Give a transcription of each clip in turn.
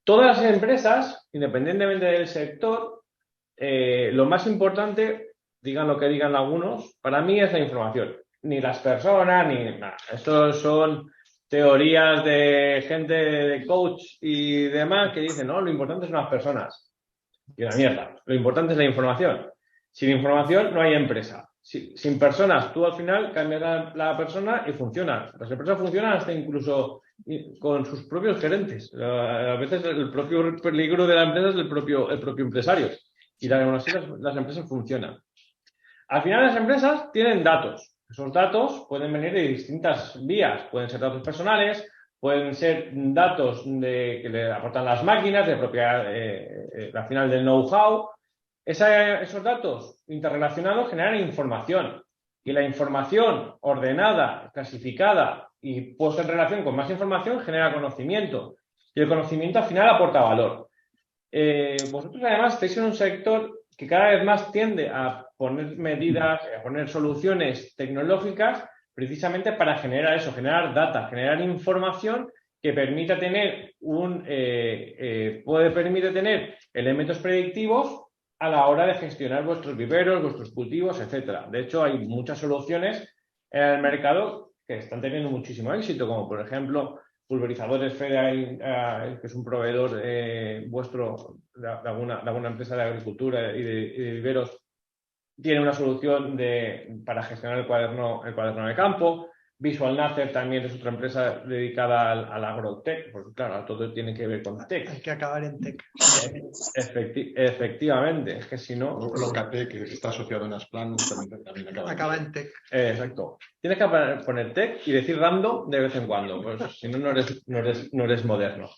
Todas las empresas, independientemente del sector, lo más importante, digan lo que digan algunos, para mí es la información. Ni las personas, ni nada. Esto son teorías de gente de coach y demás que dicen, no, lo importante son las personas. Y la mierda. Lo importante es la información. Sin información no hay empresa. Sin personas, tú al final cambias la persona y funciona. Las empresas funcionan hasta incluso con sus propios gerentes. A veces el propio peligro de la empresa es el propio empresario. Y las empresas funcionan. Al final las empresas tienen datos. Esos datos pueden venir de distintas vías. Pueden ser datos personales, pueden ser datos que le aportan las máquinas, de propiedad, al final del know-how. Esos datos interrelacionados generan información. Y la información ordenada, clasificada y puesta en relación con más información genera conocimiento. Y el conocimiento al final aporta valor. Vosotros además estáis en un sector que cada vez más tiende a poner medidas, a poner soluciones tecnológicas precisamente para generar eso, generar data, generar información que permita tener permite tener elementos predictivos a la hora de gestionar vuestros viveros, vuestros cultivos, etcétera. De hecho, hay muchas soluciones en el mercado que están teniendo muchísimo éxito, como por ejemplo Pulverizadores Fede, que es un proveedor vuestro de alguna empresa de agricultura y de viveros, tiene una solución para gestionar el cuaderno de campo. Visual Nacer también es otra empresa dedicada al agrotech, porque claro, todo tiene que ver con tech. Hay que acabar en tech. Efectivamente, es que si no... Locatech, que está asociado en Asplan, también acaba en tech. Exacto. Tienes que poner tech y decir random de vez en cuando, pues si no, no eres moderno.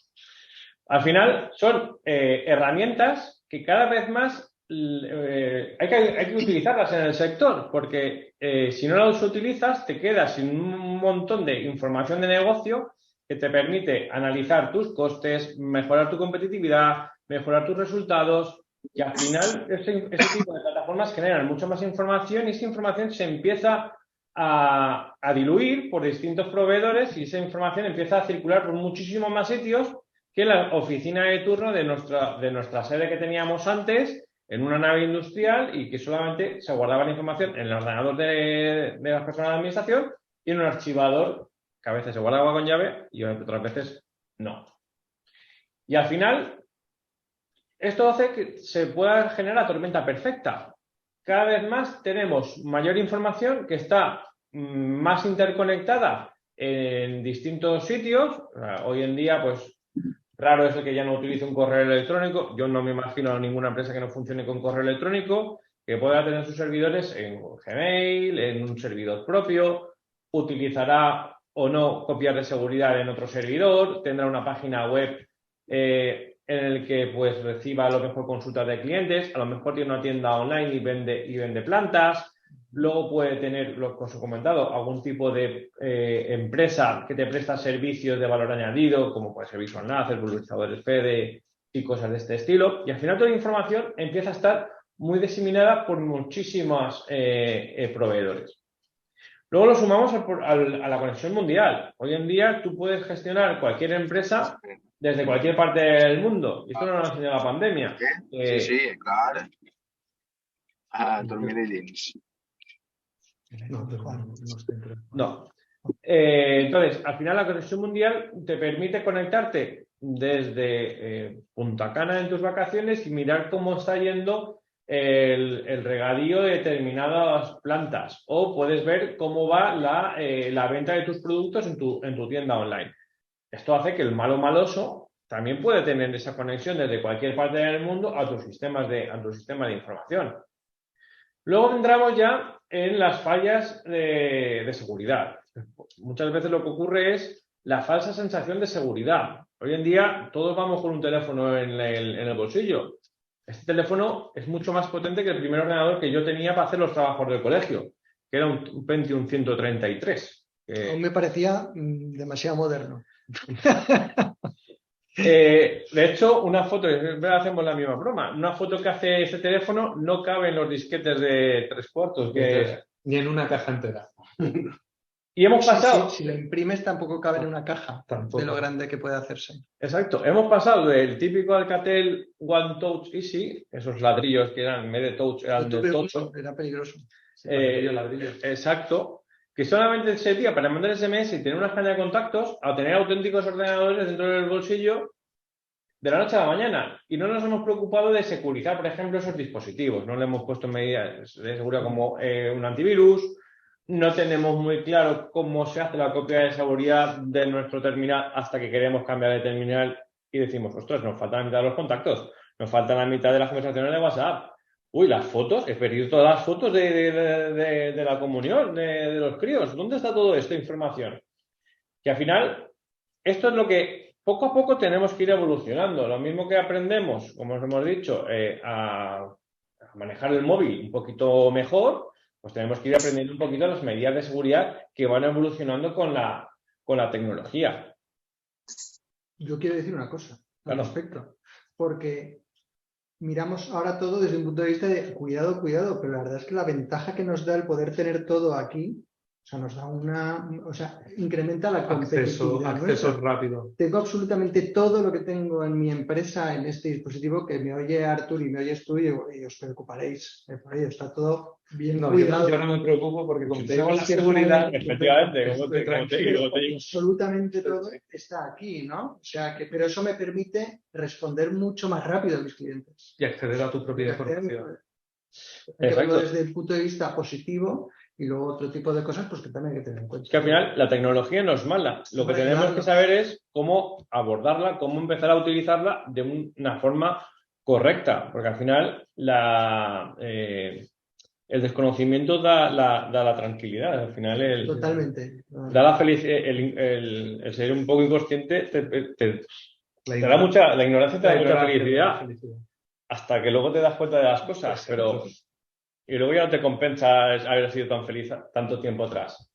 Al final son herramientas que cada vez más hay que utilizarlas en el sector, porque si no las utilizas te quedas sin un montón de información de negocio que te permite analizar tus costes, mejorar tu competitividad, mejorar tus resultados, y al final ese tipo de plataformas generan mucha más información y esa información se empieza a diluir por distintos proveedores y esa información empieza a circular por muchísimos más sitios que la oficina de turno de nuestra sede que teníamos antes, en una nave industrial, y que solamente se guardaba la información en el ordenador de las personas de administración y en un archivador que a veces se guardaba con llave y otras veces no. Y al final, esto hace que se pueda generar la tormenta perfecta. Cada vez más tenemos mayor información que está más interconectada en distintos sitios. Hoy en día, pues, raro es el que ya no utilice un correo electrónico. Yo no me imagino a ninguna empresa que no funcione con correo electrónico, que pueda tener sus servidores en Gmail, en un servidor propio, utilizará o no copias de seguridad en otro servidor, tendrá una página web en el que pues reciba a lo mejor consultas de clientes, a lo mejor tiene una tienda online y vende plantas. Luego puede tener, lo que os he comentado, algún tipo de empresa que te presta servicios de valor añadido, como puede ser Visual Nacer, Pulverizadores Fede y cosas de este estilo. Y al final toda la información empieza a estar muy diseminada por muchísimos proveedores. Luego lo sumamos a la conexión mundial. Hoy en día tú puedes gestionar cualquier empresa desde cualquier parte del mundo. Y esto no lo ha enseñado la pandemia. Sí, claro. Dormir dins. No. Entonces, al final la conexión mundial te permite conectarte desde Punta Cana en tus vacaciones y mirar cómo está yendo el regadío de determinadas plantas, o puedes ver cómo va la venta de tus productos en tu tienda online. Esto hace que el maloso también puede tener esa conexión desde cualquier parte del mundo a tu sistema de información. Luego entramos ya en las fallas de seguridad. Muchas veces lo que ocurre es la falsa sensación de seguridad. Hoy en día todos vamos con un teléfono en el bolsillo. Este teléfono es mucho más potente que el primer ordenador que yo tenía para hacer los trabajos del colegio, que era un Pentium 133. Aún me parecía demasiado moderno. De hecho, una foto, hacemos la misma broma, una foto que hace este teléfono no cabe en los disquetes de 3/4. Ni en una caja entera. Y hemos pasado, Si lo imprimes tampoco cabe en una caja Tampoco. de lo grande que puede hacerse. exacto, hemos pasado del típico Alcatel One Touch Easy, esos ladrillos que eran en vez de touch, Yo eran de tuve touch. uso, era peligroso. Sí, ladrillo. Exacto, que solamente servía para mandar SMS y tener una caja de contactos a tener auténticos ordenadores dentro del bolsillo de la noche a la mañana. Y no nos hemos preocupado de securizar, por ejemplo, esos dispositivos. No le hemos puesto medidas de seguridad como un antivirus. No tenemos muy claro cómo se hace la copia de seguridad de nuestro terminal hasta que queremos cambiar de terminal y decimos, ostras, nos falta la mitad de los contactos, nos falta la mitad de las conversaciones de WhatsApp. Uy, las fotos, he perdido todas las fotos de la comunión, de los críos. ¿Dónde está toda esta información? Que al final, esto es lo que poco a poco tenemos que ir evolucionando. Lo mismo que aprendemos, como os hemos dicho, a manejar el móvil un poquito mejor, pues tenemos que ir aprendiendo un poquito las medidas de seguridad que van evolucionando con la tecnología. Yo quiero decir una cosa al Claro. respecto, porque miramos ahora todo desde un punto de vista de cuidado, pero la verdad es que la ventaja que nos da el poder tener todo aquí, o sea, nos da incrementa la competitividad Acceso nuestra. rápido. Tengo absolutamente todo lo que tengo en mi empresa en este dispositivo, que me oye Artur y me oyes tú y os preocuparéis. Por ello está todo bien No, cuidado. yo no me preocupo porque como tengo la Cierto seguridad, momento, Efectivamente, estoy tranquilo. absolutamente todo está aquí, ¿no? O sea, pero eso me permite responder mucho más rápido a mis clientes. Y acceder a tu propia información. Hay que verlo Exacto. desde el punto de vista positivo y luego otro tipo de cosas pues que también hay que tener en cuenta. Es que al final la tecnología no es mala. Lo que Hombre, tenemos claro. que saber es cómo abordarla, cómo empezar a utilizarla de una forma correcta. Porque al final el desconocimiento da la tranquilidad. Al final Totalmente. da la felicidad. El ser un poco inconsciente te da mucha la ignorancia te da mucha felicidad. Hasta que luego te das cuenta de las cosas, pero y luego ya no te compensa haber sido tan feliz tanto tiempo atrás.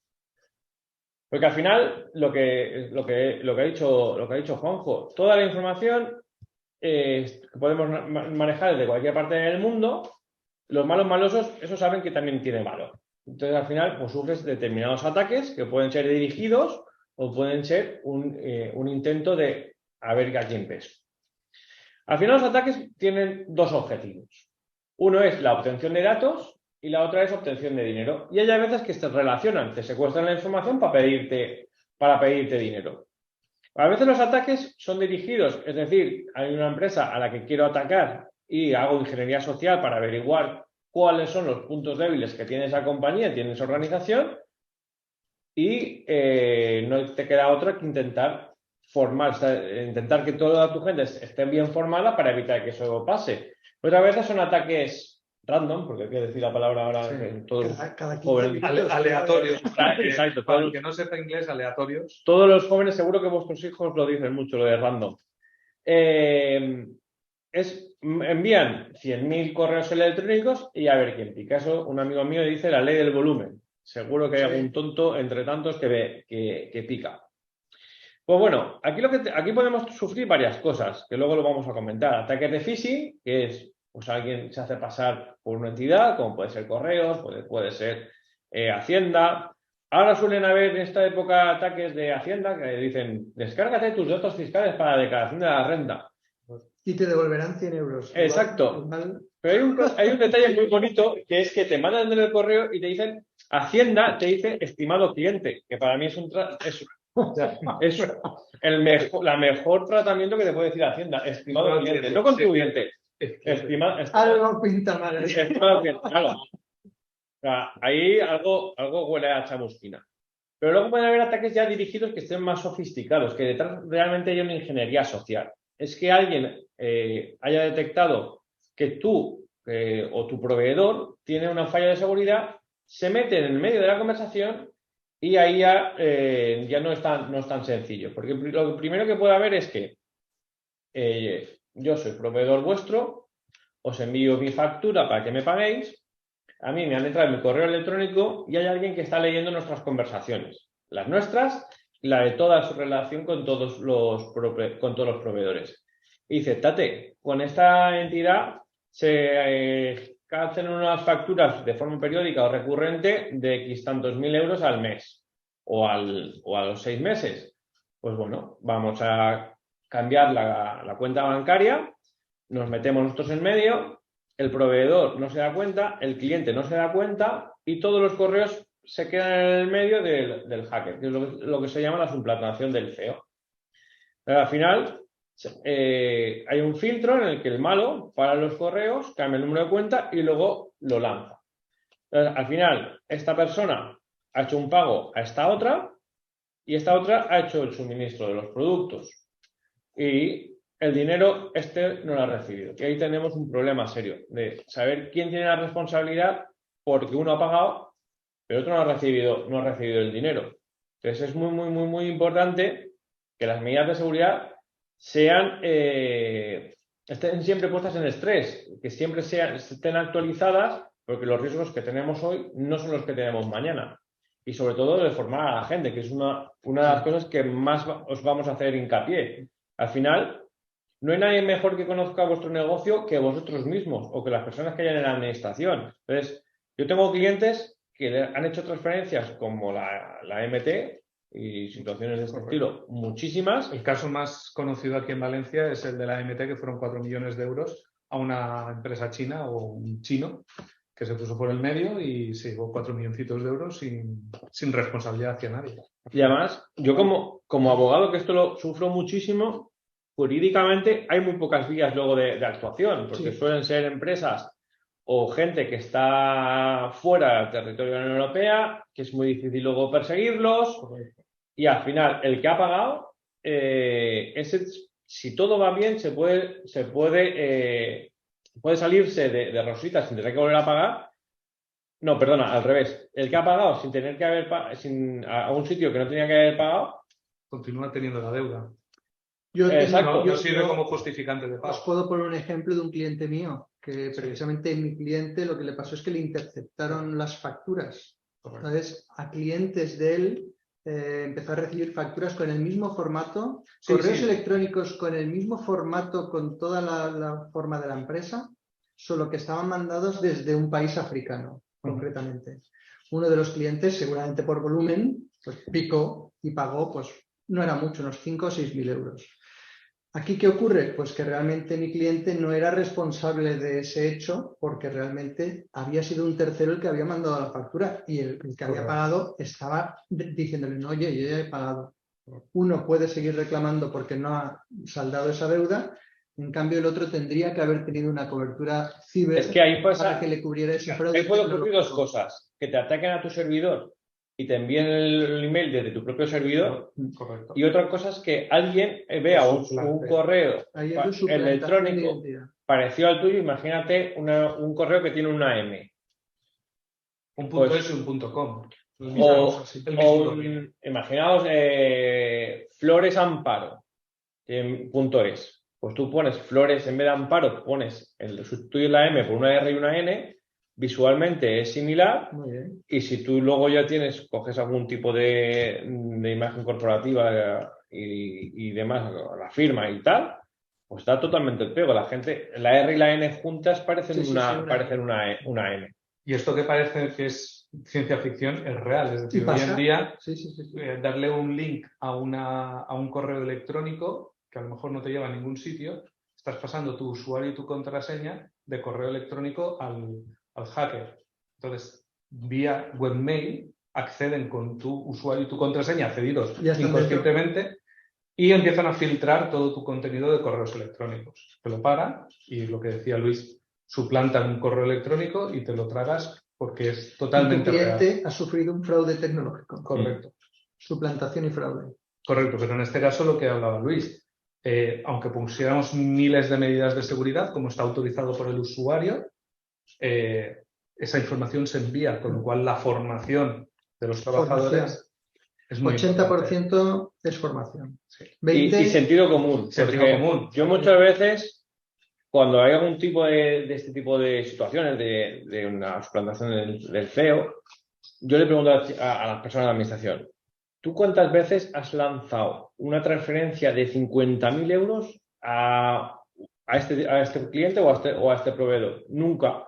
Porque al final lo que ha dicho Juanjo, toda la información que podemos manejar desde cualquier parte del mundo, los malos malosos, esos saben que también tiene malo. Entonces al final pues sufres determinados ataques que pueden ser dirigidos o pueden ser un intento de a ver a quién peso. Al final los ataques tienen dos objetivos. Uno es la obtención de datos y la otra es obtención de dinero. Y hay veces que se relacionan, te secuestran la información para pedirte dinero. A veces los ataques son dirigidos, es decir, hay una empresa a la que quiero atacar y hago ingeniería social para averiguar cuáles son los puntos débiles que tiene esa compañía, tiene esa organización y no te queda otra que intentar intentar que toda tu gente esté bien formada para evitar que eso pase. Otras veces son ataques random, porque hay que decir la palabra ahora Sí. que todos Cada 15 jóvenes- minutos. Aleatorios. Exacto, Para el que no sepa inglés, aleatorios. todos los jóvenes, seguro que vuestros hijos lo dicen mucho, lo de random. Envían 100.000 correos electrónicos y a ver quién pica. Eso, un amigo mío dice la ley del volumen. Seguro que hay algún tonto entre tantos que pica. Pues bueno, aquí podemos sufrir varias cosas, que luego lo vamos a comentar. Ataques de phishing, que es pues alguien se hace pasar por una entidad, como puede ser correos, puede ser Hacienda. Ahora suelen haber en esta época ataques de Hacienda que dicen, descárgate tus datos fiscales para la declaración de la renta. Y te devolverán 100 euros. Exacto. Igual, Pero hay un detalle muy bonito, que es que te mandan en el correo y te dicen, Hacienda te dice estimado cliente, que para mí es la mejor tratamiento que te puede decir Hacienda, estimado cliente, no contribuyente. algo pinta mal. Estimado cliente, claro. O sea, ahí algo huele a chamusquina. Pero luego pueden haber ataques ya dirigidos que estén más sofisticados, que detrás realmente hay una ingeniería social. Es que alguien haya detectado que tú o tu proveedor tiene una falla de seguridad, se mete en el medio de la conversación y ahí ya no es tan sencillo. Porque lo primero que puede haber es que yo soy proveedor vuestro, os envío mi factura para que me paguéis, a mí me han entrado en mi correo electrónico y hay alguien que está leyendo nuestras conversaciones, las nuestras y la de toda su relación con todos los proveedores. Y dice, Tate, con esta entidad se hacen unas facturas de forma periódica o recurrente de X tantos mil euros al mes. o a los 6 meses, pues bueno, vamos a cambiar la cuenta bancaria, nos metemos nosotros en medio, el proveedor no se da cuenta, el cliente no se da cuenta y todos los correos se quedan en el medio del hacker, que es lo que se llama la suplantación del feo. Pero al final hay un filtro en el que el malo para los correos, cambia el número de cuenta y luego lo lanza. Entonces, al final, esta persona ha hecho un pago a esta otra y esta otra ha hecho el suministro de los productos. Y el dinero no lo ha recibido. Y ahí tenemos un problema serio de saber quién tiene la responsabilidad porque uno ha pagado, pero otro no ha recibido el dinero. Entonces es muy, muy, muy, muy importante que las medidas de seguridad estén siempre puestas en estrés, que siempre estén actualizadas, porque los riesgos que tenemos hoy no son los que tenemos mañana. Y sobre todo de formar a la gente, que es una de las cosas que más os vamos a hacer hincapié. Al final, no hay nadie mejor que conozca vuestro negocio que vosotros mismos o que las personas que hayan en la administración. Entonces, yo tengo clientes que han hecho transferencias como la MT y situaciones de este estilo, muchísimas. El caso más conocido aquí en Valencia es el de la MT, que fueron 4 millones de euros a una empresa china o un chino que se puso por el medio y se llevó 4 milloncitos de euros sin responsabilidad hacia nadie. Y además, yo como abogado, que esto lo sufro muchísimo, jurídicamente hay muy pocas vías luego de actuación, porque suelen ser empresas o gente que está fuera del territorio de la Unión Europea, que es muy difícil luego perseguirlos. Y al final, el que ha pagado, si todo va bien, puede salirse de rositas sin tener que volver a pagar. No, perdona, al revés. El que ha pagado sin tener que haber a un sitio que no tenía que haber pagado, continúa teniendo la deuda. Exacto. No sirve como justificante de pago. Os puedo poner un ejemplo de un cliente mío, que precisamente mi cliente lo que le pasó es que le interceptaron las facturas. Correcto. Entonces, a clientes de él empezó a recibir facturas con el mismo formato, correos electrónicos con el mismo formato, con toda la forma de la empresa, solo que estaban mandados desde un país africano, concretamente. Uno de los clientes, seguramente por volumen, pues picó y pagó, pues no era mucho, unos 5 o 6 mil euros. ¿Aquí qué ocurre? Pues que realmente mi cliente no era responsable de ese hecho porque realmente había sido un tercero el que había mandado la factura y el que había pagado estaba diciéndole, no, oye, yo ya he pagado. Uno puede seguir reclamando porque no ha saldado esa deuda, en cambio el otro tendría que haber tenido una cobertura ciber para que le cubriera ese fraude. Ahí pueden ocurrir dos cosas, que te ataquen a tu servidor y te envíen el email desde tu propio servidor. Correcto. Y otra cosa es que alguien vea un correo electrónico parecido al tuyo. Imagínate un correo que tiene una M. Un punto .es y un punto .com. Imaginaos Flores Amparo, .es. Pues tú pones Flores en vez de Amparo, sustituyes la M por una R y una N. Visualmente es similar y si tú luego ya coges algún tipo de imagen corporativa y demás, la firma y tal, pues está totalmente el pego. La gente, la R y la N juntas parecen una N. Y esto que parece que es ciencia ficción es real. Es decir, hoy en día darle un link a un correo electrónico que a lo mejor no te lleva a ningún sitio, estás pasando tu usuario y tu contraseña de correo electrónico al hacker. Entonces, vía webmail acceden con tu usuario y tu contraseña accedidos inconscientemente y empiezan a filtrar todo tu contenido de correos electrónicos. Te lo paran y lo que decía Luis, suplantan un correo electrónico y te lo tragas porque es totalmente real. Tu cliente ha sufrido un fraude tecnológico. Correcto. Suplantación y fraude. Correcto, pero en este caso lo que hablaba Luis, aunque pusiéramos miles de medidas de seguridad, como está autorizado por el usuario, esa información se envía, con lo cual la formación de los trabajadores es muy 80% importante. es formación. 20... Y sentido común. Yo muchas veces, cuando hay algún tipo de este tipo de situaciones, de una suplantación del feo, yo le pregunto a las personas de la administración, ¿tú cuántas veces has lanzado una transferencia de 50.000 euros a este cliente o a este proveedor? Nunca.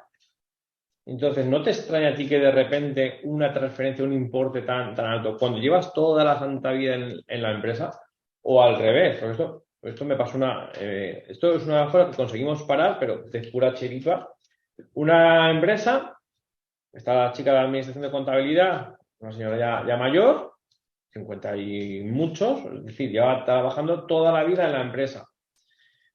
Entonces, ¿no te extraña a ti que de repente una transferencia, un importe tan alto, cuando llevas toda la santa vida en la empresa, o al revés? Porque esto me pasó esto es una cosa que conseguimos parar, pero de pura chiripa. Una empresa, está la chica de la administración de contabilidad, una señora ya mayor, 50 y muchos, es decir, lleva trabajando toda la vida en la empresa.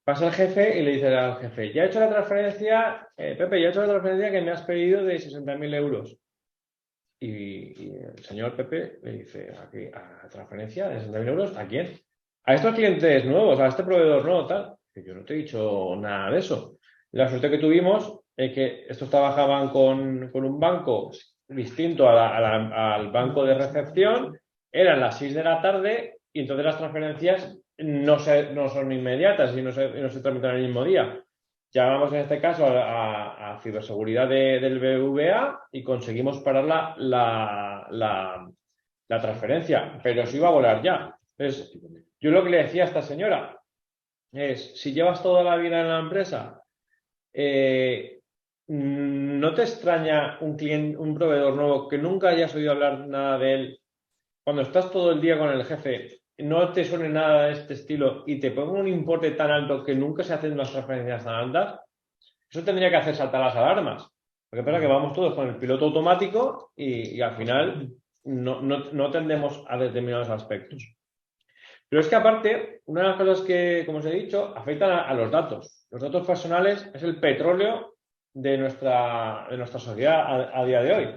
Pasa el jefe y le dice al jefe, ya he hecho la transferencia, Pepe, ya he hecho la transferencia que me has pedido de 60.000 euros. Y el señor Pepe le dice, ¿a transferencia de 60.000 euros? ¿A quién? A estos clientes nuevos, a este proveedor nuevo, tal. Que yo no te he dicho nada de eso. La suerte que tuvimos es que estos trabajaban con un banco distinto al banco de recepción, eran las 6 de la tarde y entonces las transferencias no son inmediatas y no se tramitan el mismo día. Llamamos en este caso a ciberseguridad del BBVA y conseguimos parar la transferencia, pero se iba a volar ya. Entonces, yo lo que le decía a esta señora es, si llevas toda la vida en la empresa, ¿no te extraña un proveedor nuevo que nunca hayas oído hablar nada de él? Cuando estás todo el día con el jefe, no te suene nada de este estilo y te ponga un importe tan alto que nunca se hacen unas transferencias tan altas, eso tendría que hacer saltar las alarmas. Lo que pasa es que vamos todos con el piloto automático y al final no tendemos a determinados aspectos. Pero es que aparte, una de las cosas que, como os he dicho, afectan a los datos. Los datos personales es el petróleo de nuestra sociedad a día de hoy.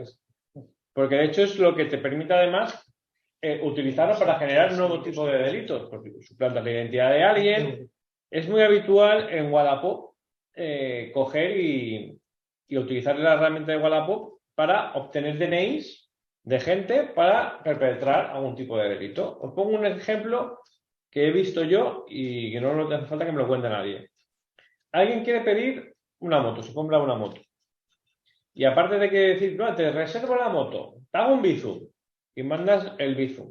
Porque de hecho es lo que te permite además utilizarlo para generar un nuevo tipo de delitos, porque suplantas la identidad de alguien. Es muy habitual en Wallapop coger y utilizar la herramienta de Wallapop para obtener DNIs de gente para perpetrar algún tipo de delito. Os pongo un ejemplo que he visto yo y que no hace falta que me lo cuente nadie. Alguien quiere pedir una moto, se compra una moto. Y aparte de que decir, no, te reservo la moto, te hago un Bizum y mandas el Bizum.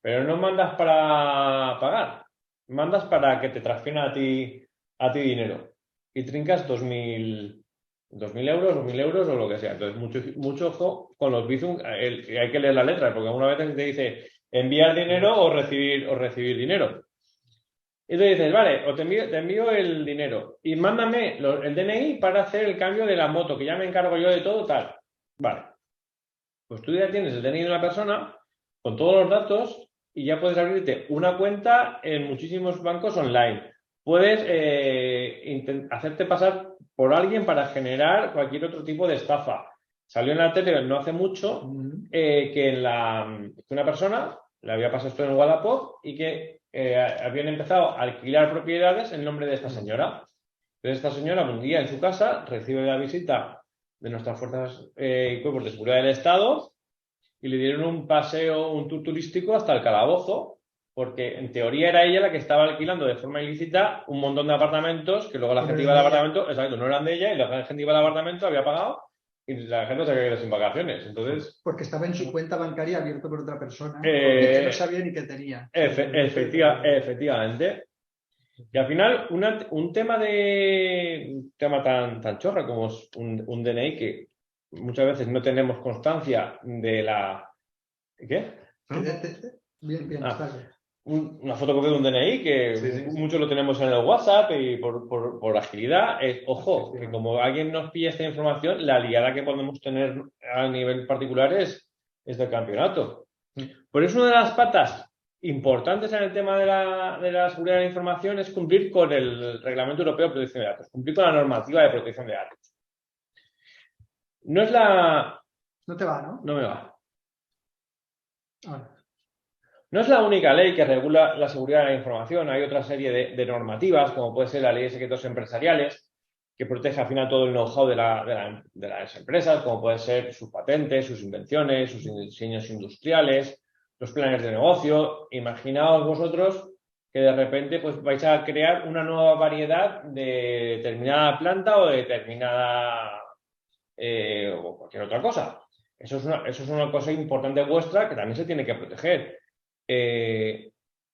Pero no mandas para pagar, mandas para que te transfieran a ti dinero. Y trincas 2.000 euros, 2.000 euros o lo que sea. Entonces, mucho ojo con los Bizum. Hay que leer la letra, porque alguna vez te dice enviar dinero o recibir dinero. Y tú dices, vale, o te envío el dinero y mándame el DNI para hacer el cambio de la moto, que ya me encargo yo de todo, tal. Vale. Pues tú ya tienes el DNI de una persona con todos los datos y ya puedes abrirte una cuenta en muchísimos bancos online. Puedes hacerte pasar por alguien para generar cualquier otro tipo de estafa. Salió en la tele no hace mucho que una persona le había pasado esto en Wallapop y que habían empezado a alquilar propiedades en nombre de esta señora. Entonces esta señora un día en su casa recibe la visita de nuestras fuerzas y cuerpos de seguridad del Estado y le dieron un paseo, un tour turístico hasta el calabozo, porque en teoría era ella la que estaba alquilando de forma ilícita un montón de apartamentos que luego la gente iba al apartamento, exacto, no eran de ella y la gente iba al apartamento, había pagado y la gente se había quedado sin vacaciones. Entonces, porque estaba en su cuenta bancaria abierto por otra persona que no sabía ni que tenía. Efectivamente. Y al final, un tema tan chorra como es un DNI, que muchas veces no tenemos constancia de la... ¿Qué? Bien, está bien. Una fotocopia de un DNI que muchos lo tenemos en el WhatsApp y por agilidad. Ojo, que como alguien nos pilla esta información, la liada que podemos tener a nivel particular es del campeonato. Por eso una de las patas importantes en el tema de la seguridad de la información es cumplir con el Reglamento Europeo de Protección de Datos, cumplir con la normativa de protección de datos. No es la... No te va, ¿no? No me va. Ahora. No es la única ley que regula la seguridad de la información. Hay otra serie de normativas, como puede ser la Ley de Secretos Empresariales, que protege al final todo el know-how de las empresas, como pueden ser sus patentes, sus invenciones, sus diseños industriales, los planes de negocio. Imaginaos vosotros que de repente pues, vais a crear una nueva variedad de determinada planta o de determinada o cualquier otra cosa. Eso es una cosa importante vuestra que también se tiene que proteger.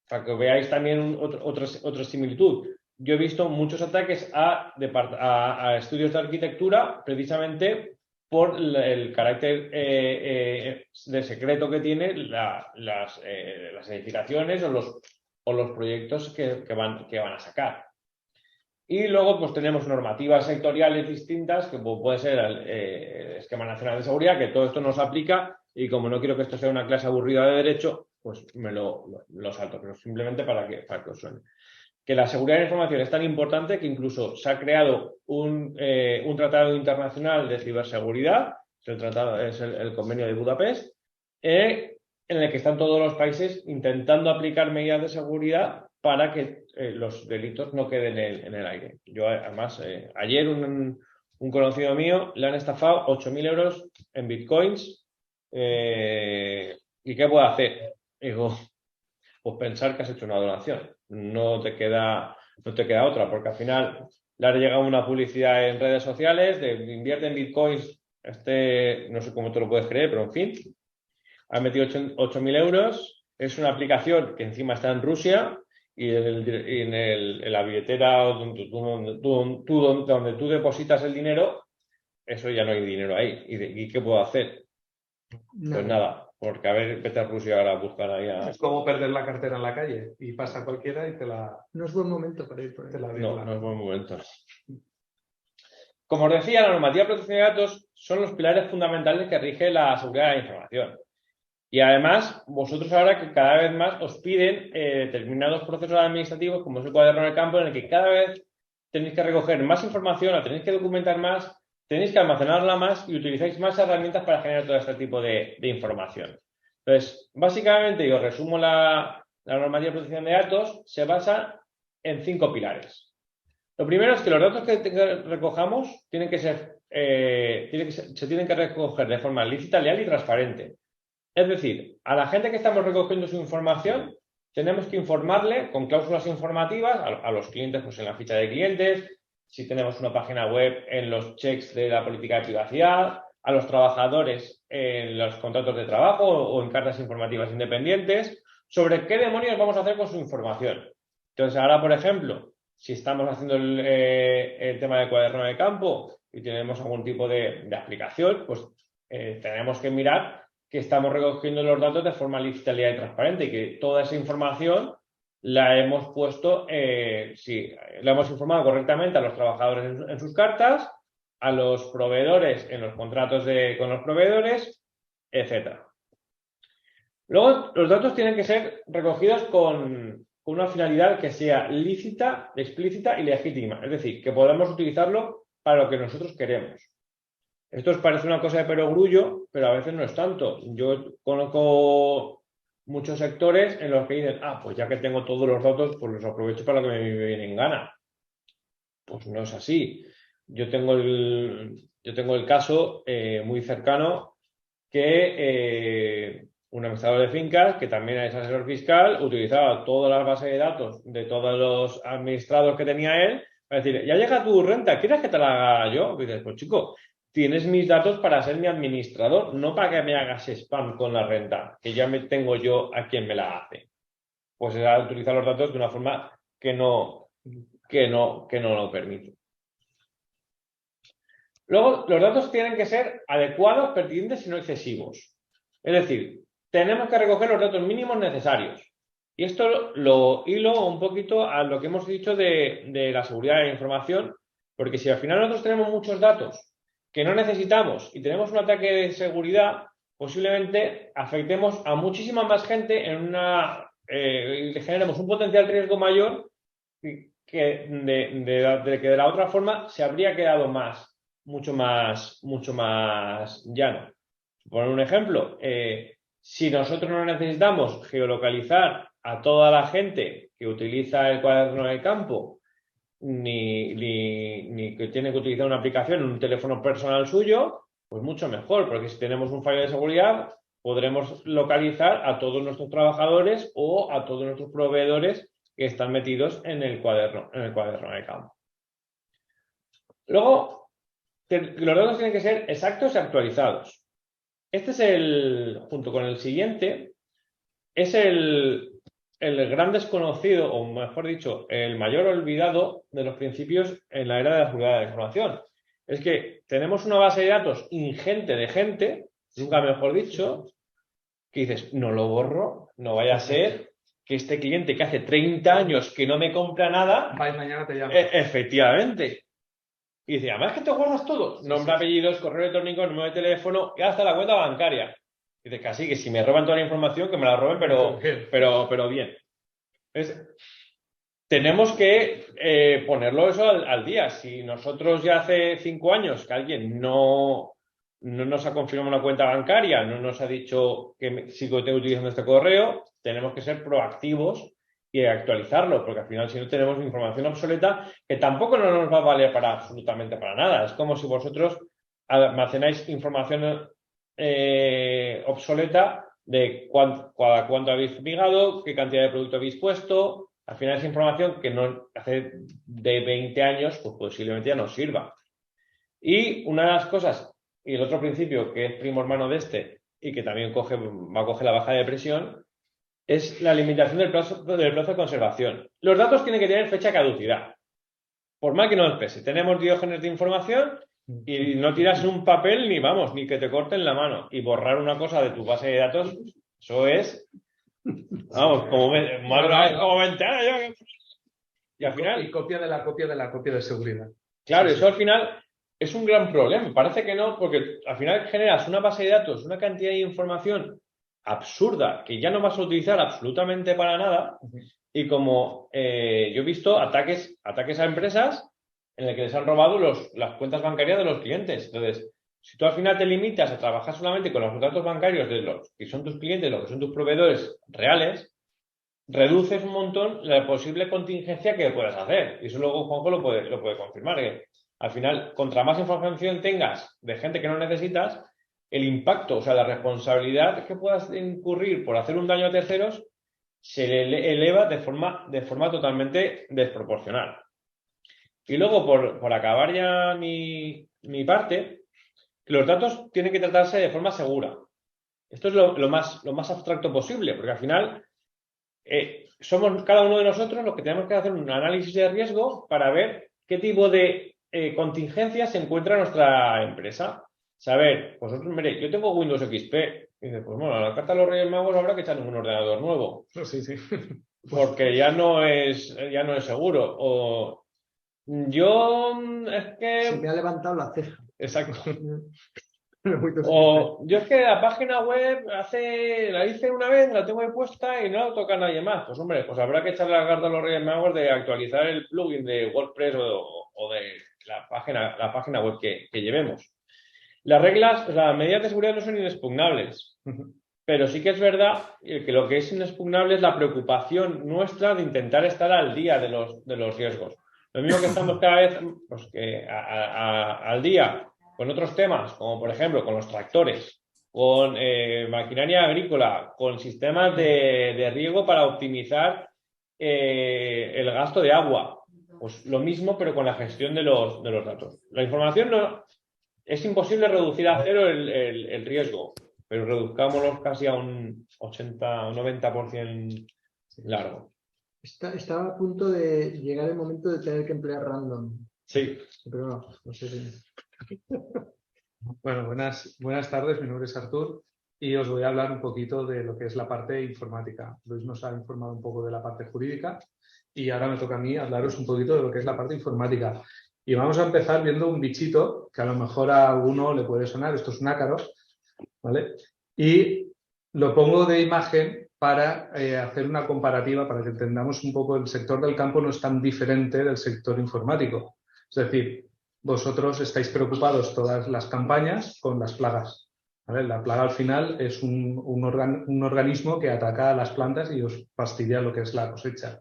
Para que veáis también otra similitud. Yo he visto muchos ataques a estudios de arquitectura precisamente por el carácter de secreto que tiene las edificaciones o los proyectos que van a sacar. Y luego pues tenemos normativas sectoriales distintas, que puede ser el Esquema Nacional de Seguridad, que todo esto nos aplica, y como no quiero que esto sea una clase aburrida de derecho, pues me lo salto, pero simplemente para que os suene. Que la seguridad de la información es tan importante que incluso se ha creado un tratado internacional de ciberseguridad, es el Convenio de Budapest, en el que están todos los países intentando aplicar medidas de seguridad para que los delitos no queden en el aire. Yo, además, ayer un conocido mío le han estafado 8.000 euros en bitcoins. ¿Y qué puede hacer? Digo, pues pensar que has hecho una donación. No te queda otra, porque al final le ha llegado una publicidad en redes sociales de invierte en bitcoins, no sé cómo te lo puedes creer, pero en fin, ha metido 8.000 euros, es una aplicación que encima está en Rusia y en la billetera donde tú depositas el dinero, eso ya no hay dinero ahí. ¿Y qué puedo hacer? No. Pues nada, porque a ver, vete a Rusia ahora a buscar ahí a... Es como perder la cartera en la calle y pasa cualquiera y te la... No es buen momento para ir por ahí. No es buen momento. Como os decía, la normativa de protección de datos son los pilares fundamentales que rige la seguridad de la información. Y además, vosotros ahora que cada vez más os piden determinados procesos administrativos, como es el cuaderno de campo, en el que cada vez tenéis que recoger más información, la tenéis que documentar más, tenéis que almacenarla más y utilizáis más herramientas para generar todo este tipo de información. Entonces, básicamente, y os resumo la normativa de protección de datos, se basa en 5 pilares. Lo primero es que los datos que recojamos se tienen que recoger de forma lícita, leal y transparente. Es decir, a la gente que estamos recogiendo su información, tenemos que informarle con cláusulas informativas a los clientes, pues en la ficha de clientes, si tenemos una página web, en los checks de la política de privacidad, a los trabajadores en los contratos de trabajo o en cartas informativas independientes, sobre qué demonios vamos a hacer con su información. Entonces, ahora, por ejemplo, si estamos haciendo el tema del cuaderno de campo y tenemos algún tipo de aplicación, pues tenemos que mirar que estamos recogiendo los datos de forma lícita, leal y transparente y que toda esa información la hemos puesto, la hemos informado correctamente a los trabajadores en sus cartas, a los proveedores en los contratos con los proveedores, etc. Luego, los datos tienen que ser recogidos con una finalidad que sea lícita, explícita y legítima. Es decir, que podamos utilizarlo para lo que nosotros queremos. Esto os parece una cosa de perogrullo, pero a veces no es tanto. Yo conozco muchos sectores en los que dicen, pues ya que tengo todos los datos, pues los aprovecho para lo que me viene en gana. Pues no es así. Yo tengo el caso muy cercano que un administrador de fincas, que también es asesor fiscal, utilizaba todas las bases de datos de todos los administrados que tenía él para decir, ya llega tu renta, ¿quieres que te la haga yo? Y dices, pues chico, tienes mis datos para ser mi administrador, no para que me hagas spam con la renta, que ya me tengo yo a quien me la hace. Pues era utilizar los datos de una forma que no lo permite. Luego, los datos tienen que ser adecuados, pertinentes y no excesivos. Es decir, tenemos que recoger los datos mínimos necesarios. Y esto lo hilo un poquito a lo que hemos dicho de la seguridad de la información, porque si al final nosotros tenemos muchos datos que no necesitamos y tenemos un ataque de seguridad, posiblemente afectemos a muchísima más gente y generemos un potencial riesgo mayor que de la otra forma se habría quedado mucho más llano. Por poner un ejemplo, si nosotros no necesitamos geolocalizar a toda la gente que utiliza el cuaderno de campo, ni que tiene que utilizar una aplicación en un teléfono personal suyo, pues mucho mejor, porque si tenemos un fallo de seguridad, podremos localizar a todos nuestros trabajadores o a todos nuestros proveedores que están metidos en el cuaderno de campo. Luego, los datos tienen que ser exactos y actualizados. Este es junto con el siguiente, es el gran desconocido, o mejor dicho, el mayor olvidado de los principios en la era de la seguridad de la información. es que tenemos una base de datos ingente de gente, nunca mejor dicho, que dices, no lo borro, no vaya a ser que este cliente que hace 30 años que no me compra nada, mañana te llamo. Efectivamente. Y dice, además que te guardas todo, nombre, apellidos, correo electrónico, número de teléfono y hasta la cuenta bancaria. Y dices, casi que si me roban toda la información, que me la roben, pero bien. Tenemos que ponerlo eso al día. Si nosotros ya hace 5 años que alguien no nos ha confirmado una cuenta bancaria, no nos ha dicho que sigo utilizando este correo, tenemos que ser proactivos y actualizarlo, porque al final si no tenemos información obsoleta que tampoco no nos va a valer para absolutamente para nada. Es como si vosotros almacenáis información obsoleta de cuánto habéis fumigado, qué cantidad de producto habéis puesto. Al final es información que no hace de 20 años, pues posiblemente ya no sirva. Y una de las cosas, y el otro principio que es primo hermano de este y que también va a coger la baja de presión, es la limitación del plazo de conservación. Los datos tienen que tener fecha de caducidad. Por mal que no les pese. Tenemos diógenes de información y no tiras un papel ni que te corten la mano. Y borrar una cosa de tu base de datos, eso es... Vamos, como ventana. Y al final... Y copia de la copia de seguridad. Claro, eso al final es un gran problema. Parece que no, porque al final generas una base de datos, una cantidad de información absurda que ya no vas a utilizar absolutamente para nada. Y como yo he visto ataques a empresas en las que les han robado las cuentas bancarias de los clientes. Entonces, si tú al final te limitas a trabajar solamente con los datos bancarios de los que son tus clientes, los que son tus proveedores reales, reduces un montón la posible contingencia que puedas hacer. Y eso luego Juanjo lo puede confirmar. Que al final, contra más información tengas de gente que no necesitas, el impacto, o sea, la responsabilidad que puedas incurrir por hacer un daño a terceros se eleva de forma totalmente desproporcional. Y luego, por acabar ya mi parte, los datos tienen que tratarse de forma segura. Esto es lo más abstracto posible, porque al final somos cada uno de nosotros los que tenemos que hacer un análisis de riesgo para ver qué tipo de contingencia se encuentra en nuestra empresa. Saber, pues mire, yo tengo Windows XP. Y dice, pues bueno, a la carta de los Reyes Magos habrá que echarle un ordenador nuevo. Sí. Porque ya no es seguro. O yo es que... Se me ha levantado la ceja. Exacto. O yo es que la página web la hice una vez, la tengo ahí puesta y no la toca nadie más. Pues hombre, pues habrá que echarle la carta a los Reyes Magos de actualizar el plugin de WordPress o de la página web que llevemos. Las medidas de seguridad no son inexpugnables, pero sí que es verdad que lo que es inexpugnable es la preocupación nuestra de intentar estar al día de los riesgos. Lo mismo que estamos cada vez al día con otros temas, como por ejemplo con los tractores, con maquinaria agrícola, con sistemas de riego para optimizar el gasto de agua. Pues lo mismo, pero con la gestión de los datos. La información es imposible reducir a cero el riesgo, pero reduzcámoslo casi a un 80 o 90% largo. Estaba a punto de llegar el momento de tener que emplear random. Sí. Pero no sé si... Bueno, buenas tardes, mi nombre es Artur y os voy a hablar un poquito de lo que es la parte informática. Luis nos ha informado un poco de la parte jurídica y ahora me toca a mí hablaros un poquito de lo que es la parte informática. Y vamos a empezar viendo un bichito que a lo mejor a alguno le puede sonar. Esto es un ácaro, ¿vale? Y lo pongo de imagen para hacer una comparativa, para que entendamos un poco el sector del campo no es tan diferente del sector informático. Es decir, vosotros estáis preocupados todas las campañas con las plagas, ¿vale? La plaga al final es un organismo que ataca a las plantas y os fastidia lo que es la cosecha.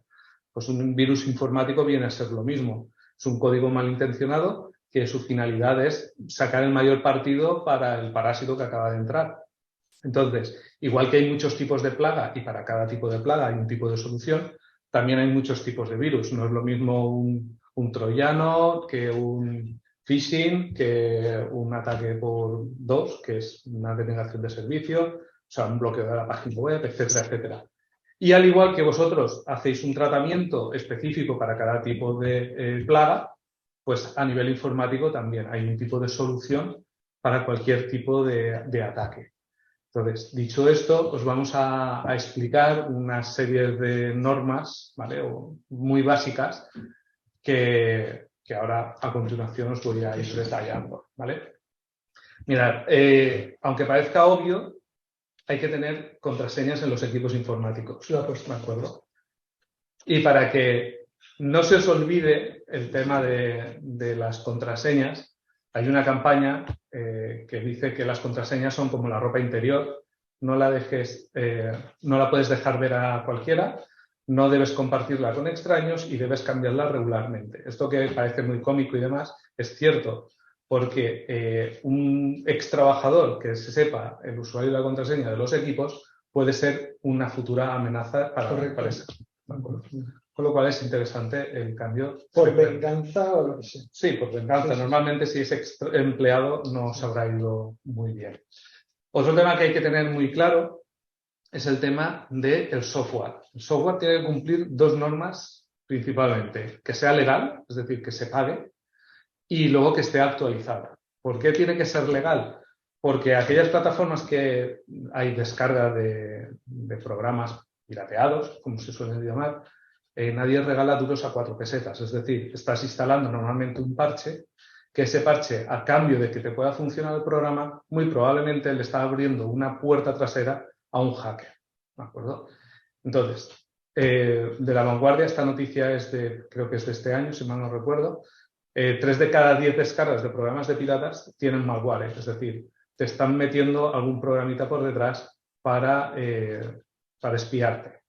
Pues un virus informático viene a ser lo mismo. Es un código malintencionado que su finalidad es sacar el mayor partido para el parásito que acaba de entrar. Entonces, igual que hay muchos tipos de plaga y para cada tipo de plaga hay un tipo de solución, también hay muchos tipos de virus. No es lo mismo un troyano que un phishing, que un ataque por DOS, que es una denegación de servicio, o sea, un bloqueo de la página web, etcétera, etcétera. Y al igual que vosotros hacéis un tratamiento específico para cada tipo de plaga, pues a nivel informático también hay un tipo de solución para cualquier tipo de ataque. Entonces, dicho esto, os vamos a explicar una serie de normas, ¿vale? Muy básicas que ahora a continuación os voy a ir detallando, ¿vale? Mirad, aunque parezca obvio, hay que tener contraseñas en los equipos informáticos, ¿de acuerdo? Y para que no se os olvide el tema de las contraseñas, hay una campaña que dice que las contraseñas son como la ropa interior, no la puedes dejar ver a cualquiera, no debes compartirla con extraños y debes cambiarla regularmente. Esto que parece muy cómico y demás es cierto, porque un ex trabajador que se sepa el usuario y la contraseña de los equipos puede ser una futura amenaza para la empresa. Con lo cual es interesante el cambio. ¿Por venganza o lo que sea? Sí, por venganza. Normalmente si es empleado no os habrá ido muy bien. Otro tema que hay que tener muy claro es el tema del software. El software tiene que cumplir dos normas principalmente. Que sea legal, es decir, que se pague, y luego que esté actualizada. ¿Por qué tiene que ser legal? Porque aquellas plataformas que hay descarga de programas pirateados, como se suele llamar, nadie regala duros a 4 pesetas. Es decir, estás instalando normalmente un parche, que ese parche, a cambio de que te pueda funcionar el programa, muy probablemente le está abriendo una puerta trasera a un hacker. ¿De acuerdo? Entonces, de La Vanguardia, esta noticia es creo que es de este año, si mal no recuerdo. 3 de cada 10 descargas de programas de piratas tienen malware, es decir, te están metiendo algún programita por detrás para espiarte.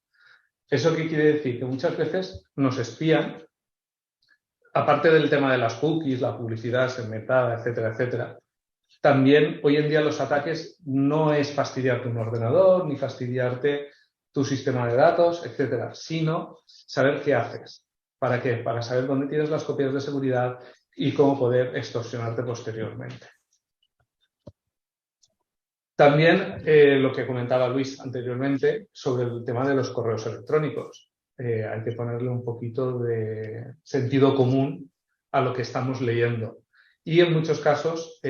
¿Eso qué quiere decir? Que muchas veces nos espían, aparte del tema de las cookies, la publicidad segmentada, etcétera, etcétera. También hoy en día los ataques no es fastidiarte un ordenador, ni fastidiarte tu sistema de datos, etcétera, sino saber qué haces. ¿Para qué? Para saber dónde tienes las copias de seguridad y cómo poder extorsionarte posteriormente. También lo que comentaba Luis anteriormente sobre el tema de los correos electrónicos. Hay que ponerle un poquito de sentido común a lo que estamos leyendo. Y en muchos casos,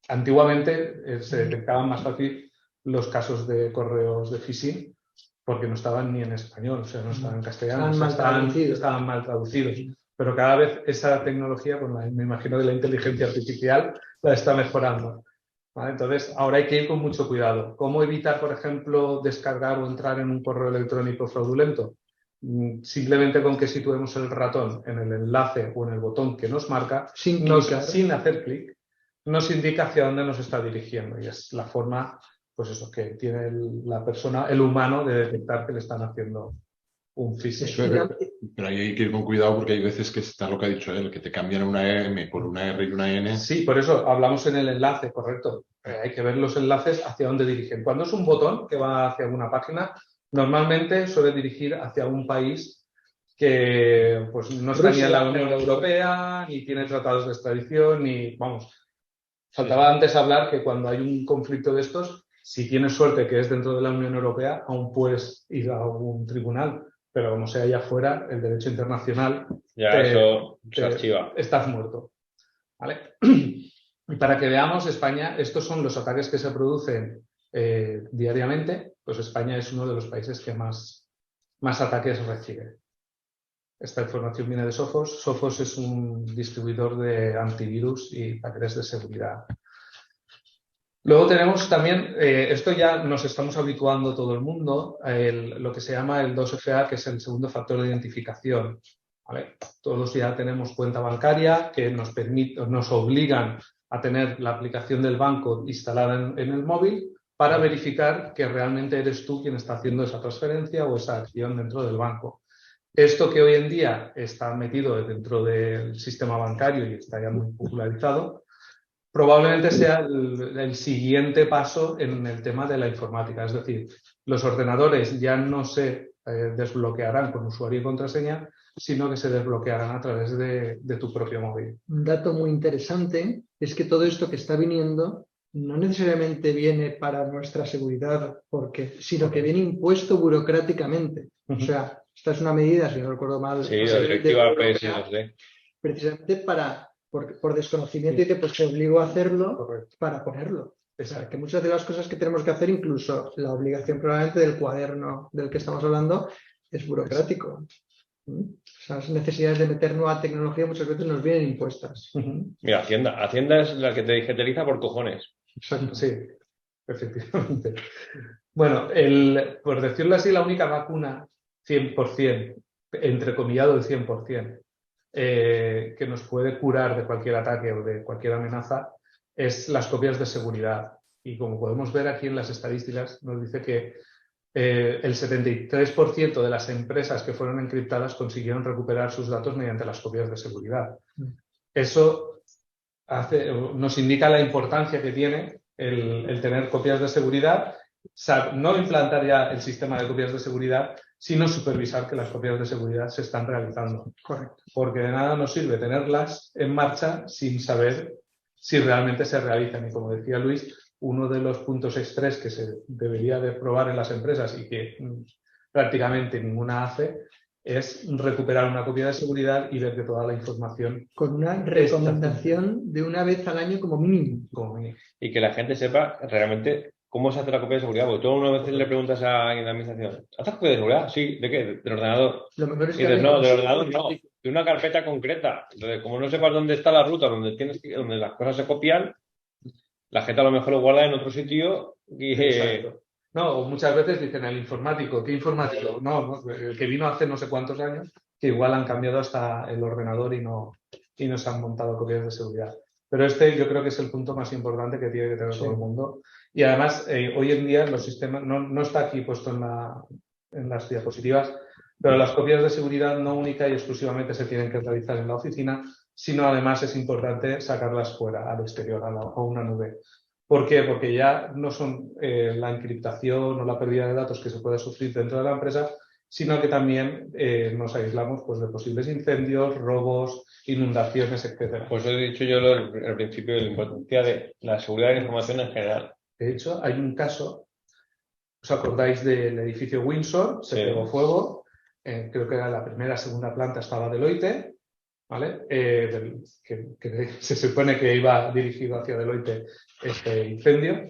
antiguamente se detectaban más fácil los casos de correos de phishing porque no estaban ni en español, o sea, no estaban en castellano, estaban mal traducidos. Pero cada vez esa tecnología, pues me imagino que la inteligencia artificial la está mejorando. ¿Vale? Entonces, ahora hay que ir con mucho cuidado. ¿Cómo evitar, por ejemplo, descargar o entrar en un correo electrónico fraudulento? Simplemente con que situemos el ratón en el enlace o en el botón que nos marca, sin hacer clic, nos indica hacia dónde nos está dirigiendo. Y es la forma, pues eso, que tiene la persona, el humano, de detectar que le están haciendo un phishing. Pero ahí hay que ir con cuidado porque hay veces que está lo que ha dicho él, que te cambian una M por una R y una N. Sí, por eso hablamos en el enlace, correcto. Hay que ver los enlaces hacia dónde dirigen. Cuando es un botón que va hacia una página, normalmente suele dirigir hacia un país que pues, no está ni en la Unión Europea, ni tiene tratados de extradición, ni, vamos. Faltaba antes hablar que cuando hay un conflicto de estos, si tienes suerte que es dentro de la Unión Europea, aún puedes ir a un tribunal. Pero como sea allá afuera, el derecho internacional eso se archiva. Estás muerto. ¿Vale? Y para que veamos, España, estos son los ataques que se producen diariamente, pues España es uno de los países que más ataques recibe. Esta información viene de Sophos. Sophos es un distribuidor de antivirus y paquetes de seguridad. Luego tenemos también, esto ya nos estamos habituando todo el mundo, lo que se llama el 2FA, que es el segundo factor de identificación. ¿Vale? Todos ya tenemos cuenta bancaria que nos obligan a tener la aplicación del banco instalada en el móvil para verificar que realmente eres tú quien está haciendo esa transferencia o esa acción dentro del banco. Esto que hoy en día está metido dentro del sistema bancario y está ya muy popularizado, probablemente sea el siguiente paso en el tema de la informática. Es decir, los ordenadores ya no se desbloquearán con usuario y contraseña, sino que se desbloquearán a través de tu propio móvil. Un dato muy interesante es que todo esto que está viniendo no necesariamente viene para nuestra seguridad, sino que viene impuesto burocráticamente. O sea, Esta es una medida, si no recuerdo mal, Sí, la directiva PSD. Precisamente por desconocimiento, y pues te obligo a hacerlo para ponerlo. O sea, que muchas de las cosas que tenemos que hacer, incluso la obligación probablemente del cuaderno del que estamos hablando, es burocrático. Esas necesidades de meter nueva tecnología muchas veces nos vienen impuestas. Mira, Hacienda es la que te digitaliza por cojones. Exacto, sí, efectivamente. Bueno, por decirlo así, la única vacuna 100%, entrecomillado el 100%, que nos puede curar de cualquier ataque o de cualquier amenaza, es las copias de seguridad. Y como podemos ver aquí en las estadísticas, nos dice que el 73% de las empresas que fueron encriptadas consiguieron recuperar sus datos mediante las copias de seguridad. Eso nos indica la importancia que tiene el tener copias de seguridad, no implantar ya el sistema de copias de seguridad, sino supervisar que las copias de seguridad se están realizando. Correcto. Porque de nada nos sirve tenerlas en marcha sin saber si realmente se realizan. Y como decía Luis, uno de los puntos estrés que se debería de probar en las empresas y que prácticamente ninguna hace es recuperar una copia de seguridad y ver que toda la información... Con una recomendación de una vez al año como mínimo. Y que la gente sepa realmente cómo se hace la copia de seguridad. Porque tú una vez le preguntas a alguien de la administración, ¿haces copia de seguridad? Sí. ¿De qué? ¿Del ordenador? Lo mejor es y que dices, no, del ordenador no. De una carpeta concreta. Entonces, como no sepas dónde está la ruta, donde las cosas se copian, la gente a lo mejor lo guarda en otro sitio y... Exacto. No, muchas veces dicen el informático. ¿Qué informático? No, el que vino hace no sé cuántos años, que igual han cambiado hasta el ordenador y no se han montado copias de seguridad. Pero yo creo que es el punto más importante que tiene que tener todo el mundo. Y además, hoy en día los sistemas, no está aquí puesto en las diapositivas, pero las copias de seguridad no única y exclusivamente se tienen que realizar en la oficina, sino además es importante sacarlas fuera, al exterior, a una nube. ¿Por qué? Porque ya no son la encriptación o la pérdida de datos que se puede sufrir dentro de la empresa, sino que también nos aislamos pues, de posibles incendios, robos, inundaciones, etc. Pues he dicho yo al principio de la importancia de la seguridad de la información en general. De hecho, hay un caso, ¿os acordáis del edificio Windsor? Se pegó fuego, creo que era la primera, segunda planta, estaba Deloitte, ¿vale? Que se supone que iba dirigido hacia Deloitte este incendio.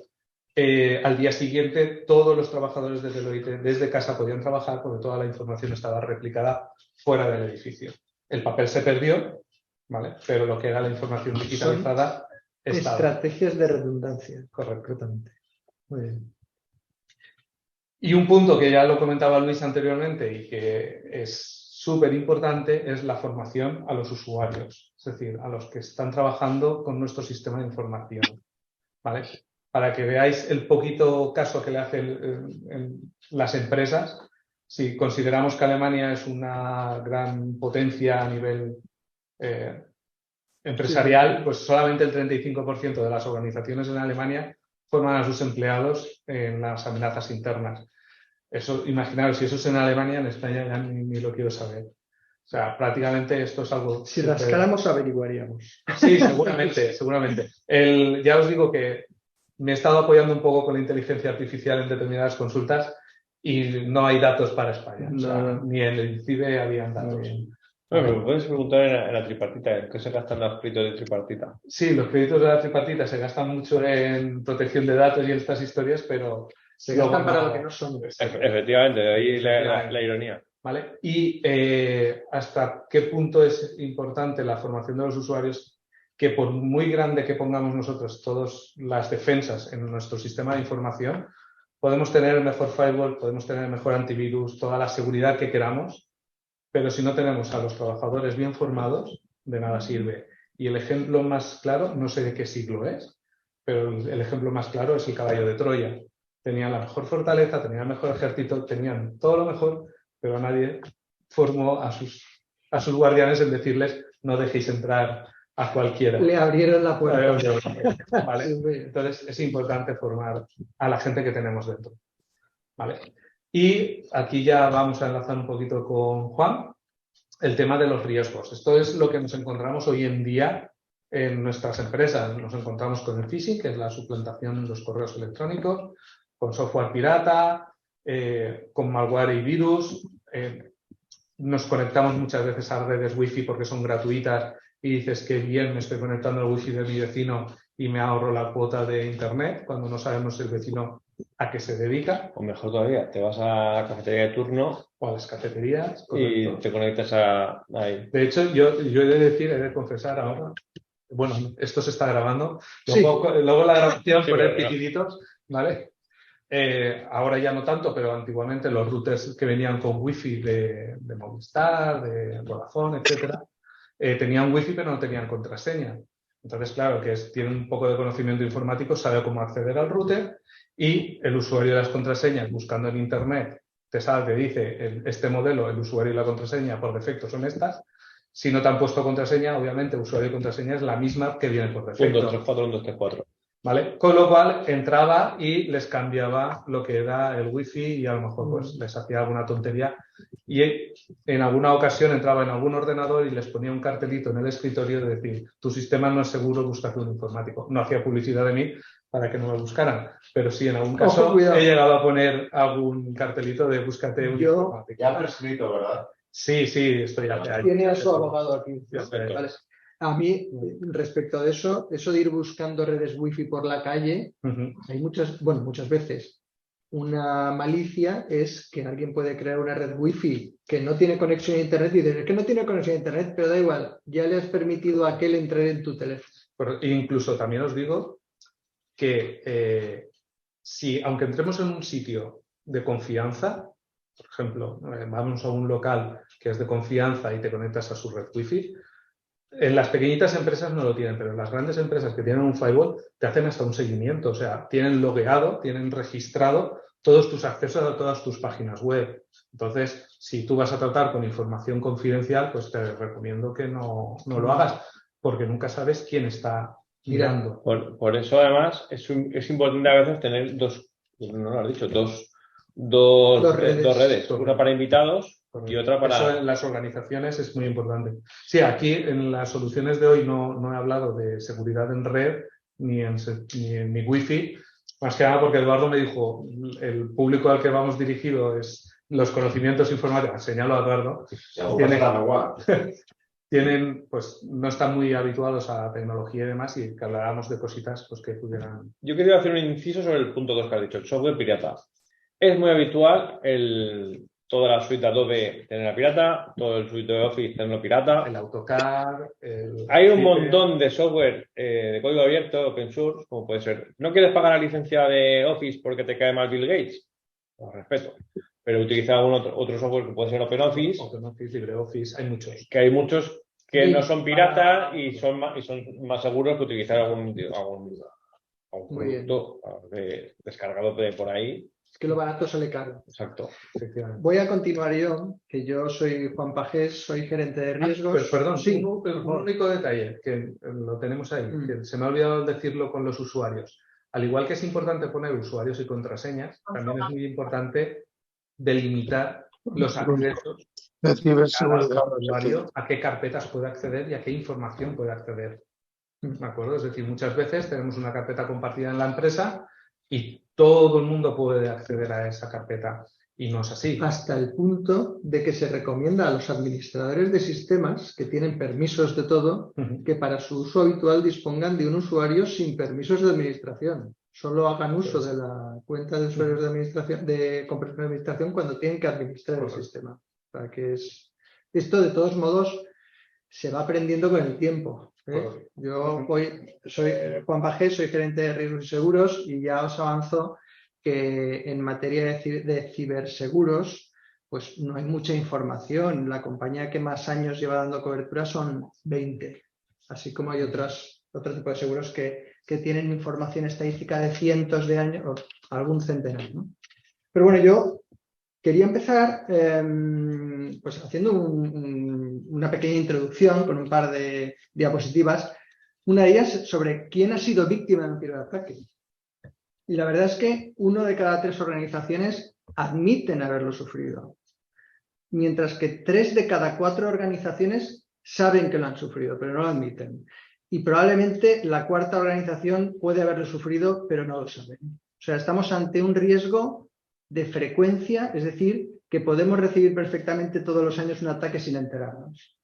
Al día siguiente, todos los trabajadores de Deloitte desde casa podían trabajar porque toda la información estaba replicada fuera del edificio. El papel se perdió, ¿vale? Pero lo que era la información digitalizada estaba. Estrategias de redundancia, correctamente. Muy bien. Y un punto que ya lo comentaba Luis anteriormente y que es súper importante es la formación a los usuarios, es decir, a los que están trabajando con nuestro sistema de información, ¿vale? Para que veáis el poquito caso que le hacen las empresas. Si consideramos que Alemania es una gran potencia a nivel empresarial, pues solamente el 35% de las organizaciones en Alemania forman a sus empleados en las amenazas internas. Eso, imaginaros, si eso es en Alemania, en España ya ni lo quiero saber. O sea, prácticamente esto es algo... Si rascáramos, averiguaríamos. Sí, seguramente. Ya os digo que me he estado apoyando un poco con la inteligencia artificial en determinadas consultas y no hay datos para España. O sea, ni en el CIBE habían datos. Bueno, me puedes preguntar en la tripartita, ¿qué se gastan los créditos de tripartita? Sí, los créditos de la tripartita se gastan mucho en protección de datos y en estas historias, pero... Se gastan para lo que no son. Efectivamente, de ahí la ironía. ¿Vale? Y hasta qué punto es importante la formación de los usuarios, que por muy grande que pongamos nosotros todas las defensas en nuestro sistema de información, podemos tener el mejor firewall, podemos tener el mejor antivirus, toda la seguridad que queramos, pero si no tenemos a los trabajadores bien formados, de nada sirve. Y el ejemplo más claro, no sé de qué siglo es, pero el ejemplo más claro es el caballo de Troya. Tenían la mejor fortaleza, tenían el mejor ejército, tenían todo lo mejor, pero nadie formó a sus guardianes en decirles no dejéis entrar a cualquiera. Le abrieron la puerta. ¿Vale? Entonces es importante formar a la gente que tenemos dentro. ¿Vale? Y aquí ya vamos a enlazar un poquito con Juan, el tema de los riesgos. Esto es lo que nos encontramos hoy en día en nuestras empresas. Nos encontramos con el phishing, que es la suplantación de los correos electrónicos, con software pirata, con malware y virus. nos conectamos muchas veces a redes wifi porque son gratuitas y dices que bien, me estoy conectando al wifi de mi vecino y me ahorro la cuota de internet cuando no sabemos el vecino a qué se dedica. O mejor todavía, te vas a la cafetería de turno o a las cafeterías. Y correcto. te conectas ahí. De hecho, yo he de decir, he de confesar ahora, bueno, esto se está grabando, Sí. luego la grabación Sí, poner pero- piquititos, ¿vale? Ahora ya no tanto, pero antiguamente los routers que venían con wifi de Movistar, de Vodafone, etcétera, tenían wifi pero no tenían contraseña. Entonces, claro, tiene un poco de conocimiento informático, sabe cómo acceder al router y el usuario de las contraseñas buscando en internet te dice este modelo, el usuario y la contraseña por defecto son estas. Si no te han puesto contraseña, obviamente usuario y contraseña es la misma que viene por 1, defecto. 2, 3, 4, 1, 2, 3, 4. ¿Vale? Con lo cual entraba y les cambiaba lo que era el wifi y a lo mejor pues les hacía alguna tontería y en alguna ocasión entraba en algún ordenador y les ponía un cartelito en el escritorio de decir tu sistema no es seguro, búscate un informático. No hacía publicidad de mí para que no me buscaran, pero sí en algún caso he llegado a poner algún cartelito de búscate un informático. Ya prescrito, ¿verdad? Sí, estoy ya. Tiene a su abogado aquí. Perfecto. Vale. A mí, respecto de eso de ir buscando redes wifi por la calle, hay muchas veces una malicia es que alguien puede crear una red wifi que no tiene conexión a internet y dices, es que no tiene conexión a internet, pero da igual, ya le has permitido a aquel entrar en tu teléfono. Pero incluso también os digo que si, aunque entremos en un sitio de confianza, por ejemplo, vamos a un local que es de confianza y te conectas a su red wifi, en las pequeñitas empresas no lo tienen, pero en las grandes empresas que tienen un firewall te hacen hasta un seguimiento, o sea, tienen logueado, tienen registrado todos tus accesos a todas tus páginas web. Entonces, si tú vas a tratar con información confidencial, pues te recomiendo que no lo hagas, porque nunca sabes quién está mirando. Por eso, además, es importante a veces tener dos redes. Una para invitados y otra para... Eso en las organizaciones es muy importante. Sí, aquí en las soluciones de hoy no he hablado de seguridad en red ni en mi wifi, más que nada porque Eduardo me dijo, el público al que vamos dirigido es los conocimientos informáticos, señalo a Eduardo, pues no están muy habituados a la tecnología y demás y que habláramos de cositas pues, que pudieran... Yo quería hacer un inciso sobre el punto 2 que has dicho, el software pirata. Es muy habitual toda la suite de Adobe tenerla pirata, todo el suite de Office tenerlo pirata. El AutoCAD... Hay un montón de software de código abierto, open source, como puede ser. ¿No quieres pagar la licencia de Office porque te cae mal Bill Gates? Lo respeto. Pero utiliza algún otro software que puede ser OpenOffice. OpenOffice, LibreOffice, hay muchos. Que hay muchos que no son piratas y son más seguros que utilizar algún producto descargado de por ahí. Es que lo barato sale caro. Exacto. Voy a continuar yo, que yo soy Juan Pajés, soy gerente de riesgos. Perdón, sí, un único detalle, que lo tenemos ahí, que se me ha olvidado decirlo con los usuarios. Al igual que es importante poner usuarios y contraseñas, también es muy importante delimitar los accesos de ciberseguridad al usuario, a qué carpetas puede acceder y a qué información puede acceder. ¿De acuerdo? Es decir, muchas veces tenemos una carpeta compartida en la empresa y todo el mundo puede acceder a esa carpeta y no es así. Hasta el punto de que se recomienda a los administradores de sistemas que tienen permisos de todo, que para su uso habitual dispongan de un usuario sin permisos de administración. Solo hagan uso de la cuenta de usuarios de administración, de compresión de administración cuando tienen que administrar el sistema. O sea, que esto de todos modos se va aprendiendo con el tiempo. Yo soy Juan Pajés, soy gerente de riesgos y seguros y ya os avanzo que en materia de ciberseguros pues no hay mucha información. La compañía que más años lleva dando cobertura son 20, así como hay otro tipo de seguros que tienen información estadística de cientos de años o algún centenar, ¿no? Pero bueno, yo quería empezar pues haciendo una pequeña introducción con un par de diapositivas, una de ellas sobre quién ha sido víctima de un ciberataque. Y la verdad es que 1 de cada 3 organizaciones admiten haberlo sufrido, mientras que 3 de cada 4 organizaciones saben que lo han sufrido, pero no lo admiten. Y probablemente la 4ª organización puede haberlo sufrido, pero no lo saben. O sea, estamos ante un riesgo de frecuencia, es decir, que podemos recibir perfectamente todos los años un ataque sin enterarnos.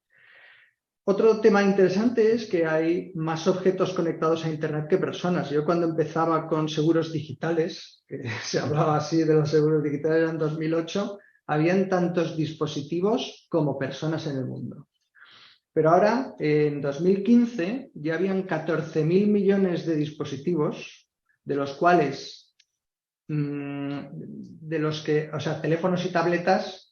Otro tema interesante es que hay más objetos conectados a Internet que personas. Yo cuando empezaba con seguros digitales, que se hablaba así de los seguros digitales en 2008, habían tantos dispositivos como personas en el mundo. Pero ahora, en 2015, ya habían 14.000 millones de dispositivos, de los cuales, o sea, teléfonos y tabletas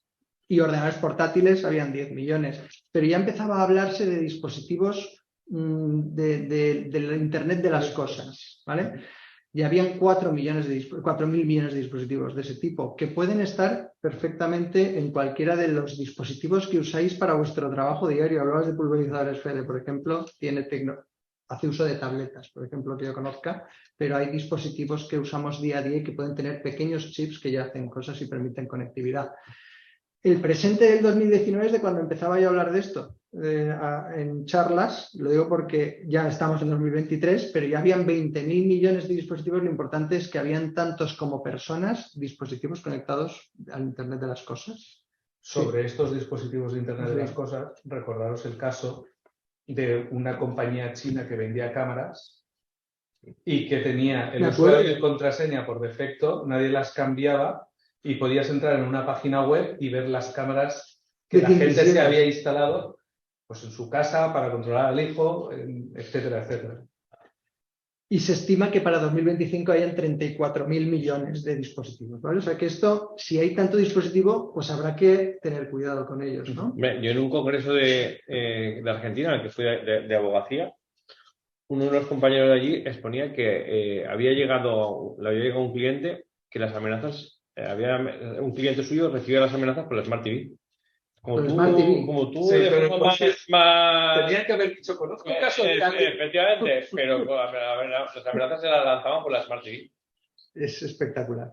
y ordenadores portátiles habían 10 millones. Pero ya empezaba a hablarse de dispositivos del Internet de las cosas, ¿vale? Y habían 4.000 millones de dispositivos de ese tipo, que pueden estar perfectamente en cualquiera de los dispositivos que usáis para vuestro trabajo diario. Hablabas de pulverizadores, Fede, por ejemplo, hace uso de tabletas, por ejemplo, que yo conozca, pero hay dispositivos que usamos día a día y que pueden tener pequeños chips que ya hacen cosas y permiten conectividad. El presente del 2019 es de cuando empezaba yo a hablar de esto en charlas, lo digo porque ya estamos en 2023, pero ya habían 20.000 millones de dispositivos. Lo importante es que habían tantos como personas dispositivos conectados al Internet de las cosas. Sobre estos dispositivos de Internet de las cosas, recordaros el caso de una compañía china que vendía cámaras y que tenía el usuario y contraseña por defecto, nadie las cambiaba y podías entrar en una página web y ver las cámaras que la gente se había instalado pues en su casa para controlar al hijo, etcétera, etcétera. Y se estima que para 2025 hayan 34.000 millones de dispositivos, ¿vale? O sea que esto, si hay tanto dispositivo, pues habrá que tener cuidado con ellos, ¿no? Yo en un congreso de Argentina, en el que fui de abogacía, uno de los compañeros de allí exponía que le había llegado un cliente que las amenazas, un cliente suyo recibía las amenazas por la Smart TV. Como tú sí, de forma más... Tenía que haber dicho, conozco un caso de... Efectivamente, pero las amenazas se las lanzaban por la Smart TV. Es espectacular.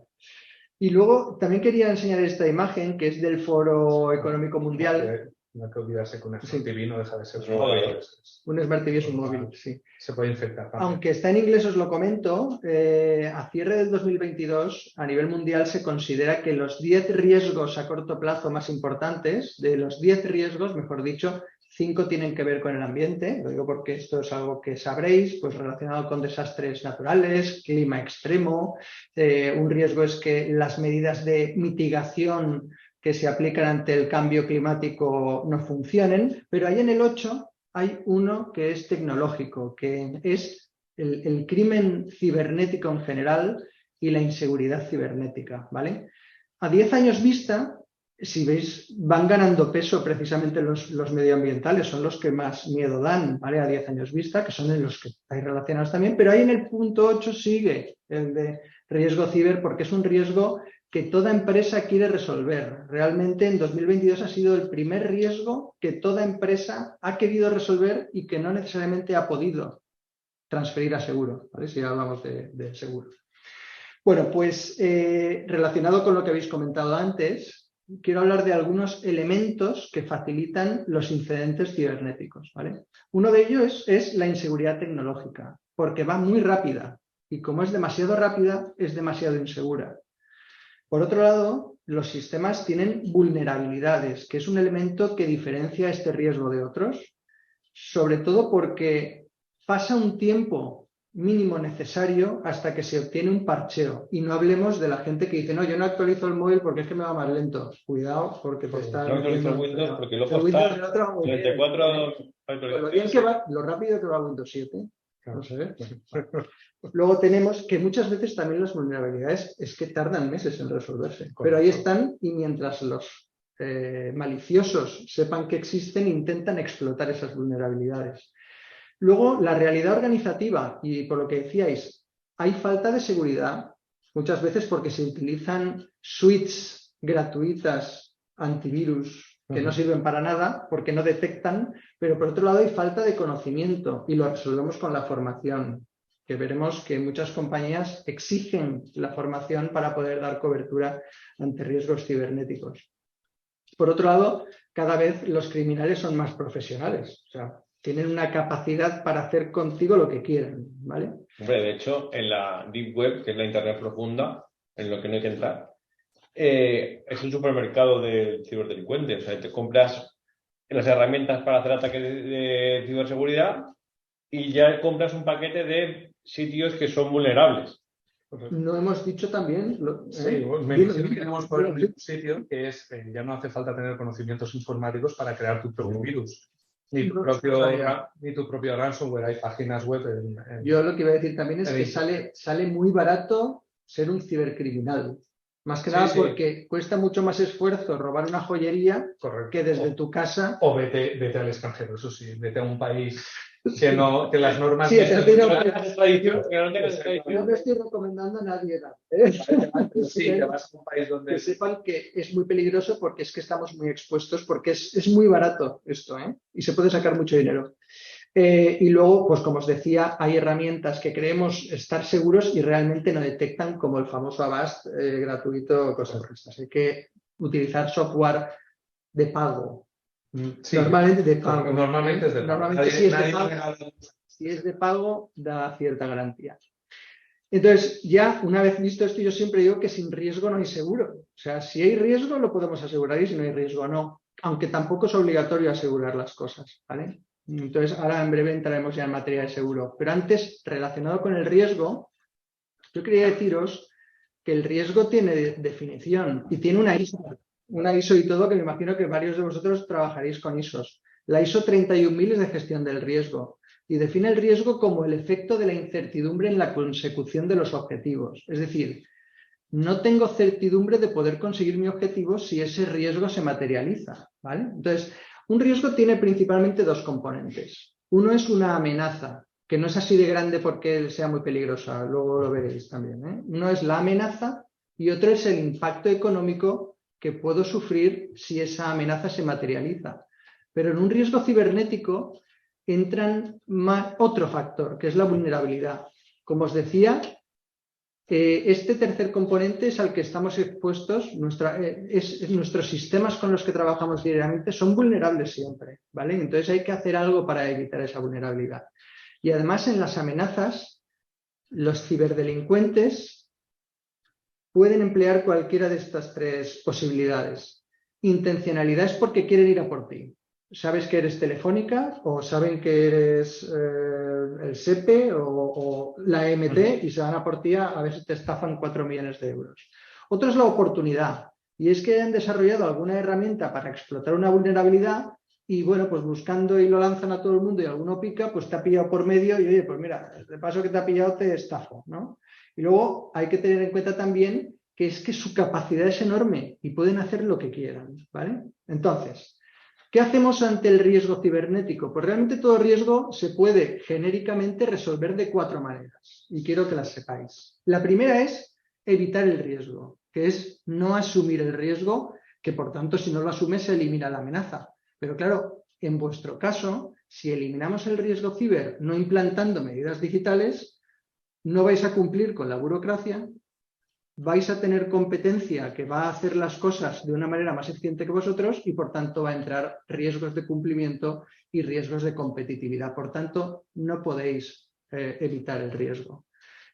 Y luego también quería enseñar esta imagen que es del Foro Económico Mundial. No hay que olvidarse que una Smart TV no deja de ser un móvil. Un Smart TV es un móvil, sí. Se puede infectar también. Aunque está en inglés, os lo comento, a cierre del 2022, a nivel mundial se considera que los 10 riesgos a corto plazo más importantes, de los 10 riesgos, mejor dicho, 5 tienen que ver con el ambiente. Lo digo porque esto es algo que sabréis, pues relacionado con desastres naturales, clima extremo. Un riesgo es que las medidas de mitigación que se aplican ante el cambio climático no funcionen, pero ahí en el 8 hay uno que es tecnológico, que es el crimen cibernético en general y la inseguridad cibernética, ¿vale? A 10 años vista, si veis, van ganando peso precisamente los medioambientales, son los que más miedo dan, ¿vale? A 10 años vista, que son en los que estáis relacionados también, pero ahí en el punto 8 sigue el de riesgo ciber, porque es un riesgo que toda empresa quiere resolver. Realmente en 2022 ha sido el primer riesgo que toda empresa ha querido resolver y que no necesariamente ha podido transferir a seguro, ¿vale? Si hablamos de seguro. Bueno, pues relacionado con lo que habéis comentado antes, quiero hablar de algunos elementos que facilitan los incidentes cibernéticos, ¿vale? Uno de ellos es la inseguridad tecnológica, porque va muy rápida y como es demasiado rápida, es demasiado insegura. Por otro lado, los sistemas tienen vulnerabilidades, que es un elemento que diferencia este riesgo de otros, sobre todo porque pasa un tiempo mínimo necesario hasta que se obtiene un parcheo. Y no hablemos de la gente que dice, no, yo no actualizo el móvil porque es que me va más lento. Cuidado, porque te está... No actualizo Windows porque luego está 34 actualizaciones. Lo rápido que va Windows 7. No sé. Luego tenemos que muchas veces también las vulnerabilidades es que tardan meses en resolverse. Correcto. Pero ahí están y mientras los maliciosos sepan que existen, intentan explotar esas vulnerabilidades. Luego, la realidad organizativa, y por lo que decíais, hay falta de seguridad, muchas veces porque se utilizan suites gratuitas antivirus que no sirven para nada, porque no detectan, pero por otro lado hay falta de conocimiento y lo resolvemos con la formación, que veremos que muchas compañías exigen la formación para poder dar cobertura ante riesgos cibernéticos. Por otro lado, cada vez los criminales son más profesionales, o sea, tienen una capacidad para hacer contigo lo que quieran, ¿vale? Hombre, de hecho, en la Deep Web, que es la Internet profunda, en lo que no hay que entrar, es el supermercado del ciberdelincuente. O sea, te compras las herramientas para hacer ataques de ciberseguridad y ya compras un paquete de sitios que son vulnerables. No hemos dicho también... Sí, me imagino que tenemos por un sitio que es ya no hace falta tener conocimientos informáticos para crear tu propio virus. Ni tu propio ransomware. Hay páginas web. Yo lo que iba a decir también es que sale muy barato ser un cibercriminal. Más que nada porque cuesta mucho más esfuerzo robar una joyería que desde tu casa. O vete al extranjero, eso sí, vete a un país que las normas... Sí, no tengas tradición. No me estoy recomendando a nadie nada. Sí, te vas a un país donde... Que sepan que es muy peligroso porque es que estamos muy expuestos, porque es muy barato esto, y se puede sacar mucho dinero. Y luego, pues como os decía, hay herramientas que creemos estar seguros y realmente no detectan, como el famoso Avast gratuito, cosas de estas. Hay que utilizar software de pago. Sí, normalmente de pago. Normalmente es de pago. Normalmente si es de pago, da cierta garantía. Entonces, ya una vez visto esto, yo siempre digo que sin riesgo no hay seguro. O sea, si hay riesgo lo podemos asegurar y si no hay riesgo no. Aunque tampoco es obligatorio asegurar las cosas, ¿vale? Entonces, ahora en breve entraremos ya en materia de seguro. Pero antes, relacionado con el riesgo, yo quería deciros que el riesgo tiene definición y tiene una ISO y todo, que me imagino que varios de vosotros trabajaréis con ISOs. La ISO 31000 es de gestión del riesgo y define el riesgo como el efecto de la incertidumbre en la consecución de los objetivos. Es decir, no tengo certidumbre de poder conseguir mi objetivo si ese riesgo se materializa, ¿vale? Entonces, un riesgo tiene principalmente dos componentes. Uno es una amenaza, que no es así de grande porque sea muy peligrosa, luego lo veréis también, Uno es la amenaza y otro es el impacto económico que puedo sufrir si esa amenaza se materializa. Pero en un riesgo cibernético entran otro factor, que es la vulnerabilidad. Como os decía, este tercer componente es al que estamos expuestos. Nuestros sistemas con los que trabajamos diariamente son vulnerables siempre, ¿vale? Entonces hay que hacer algo para evitar esa vulnerabilidad. Y además en las amenazas, los ciberdelincuentes pueden emplear cualquiera de estas tres posibilidades. Intencionalidad es porque quieren ir a por ti. Sabes que eres Telefónica o saben que eres el SEPE o la EMT y se van a por ti a ver si te estafan 4 millones de euros. Otro es la oportunidad y es que han desarrollado alguna herramienta para explotar una vulnerabilidad y bueno, pues buscando y lo lanzan a todo el mundo y alguno pica, pues te ha pillado por medio y oye, pues mira, de paso que te ha pillado te estafo, ¿no? Y luego hay que tener en cuenta también que es que su capacidad es enorme y pueden hacer lo que quieran, ¿vale? Entonces, ¿qué hacemos ante el riesgo cibernético? Pues realmente todo riesgo se puede genéricamente resolver de 4 maneras y quiero que las sepáis. La primera es evitar el riesgo, que es no asumir el riesgo, que por tanto si no lo asumes se elimina la amenaza. Pero claro, en vuestro caso, si eliminamos el riesgo ciber no implantando medidas digitales, no vais a cumplir con la burocracia, vais a tener competencia que va a hacer las cosas de una manera más eficiente que vosotros y por tanto va a entrar riesgos de cumplimiento y riesgos de competitividad. Por tanto, no podéis evitar el riesgo.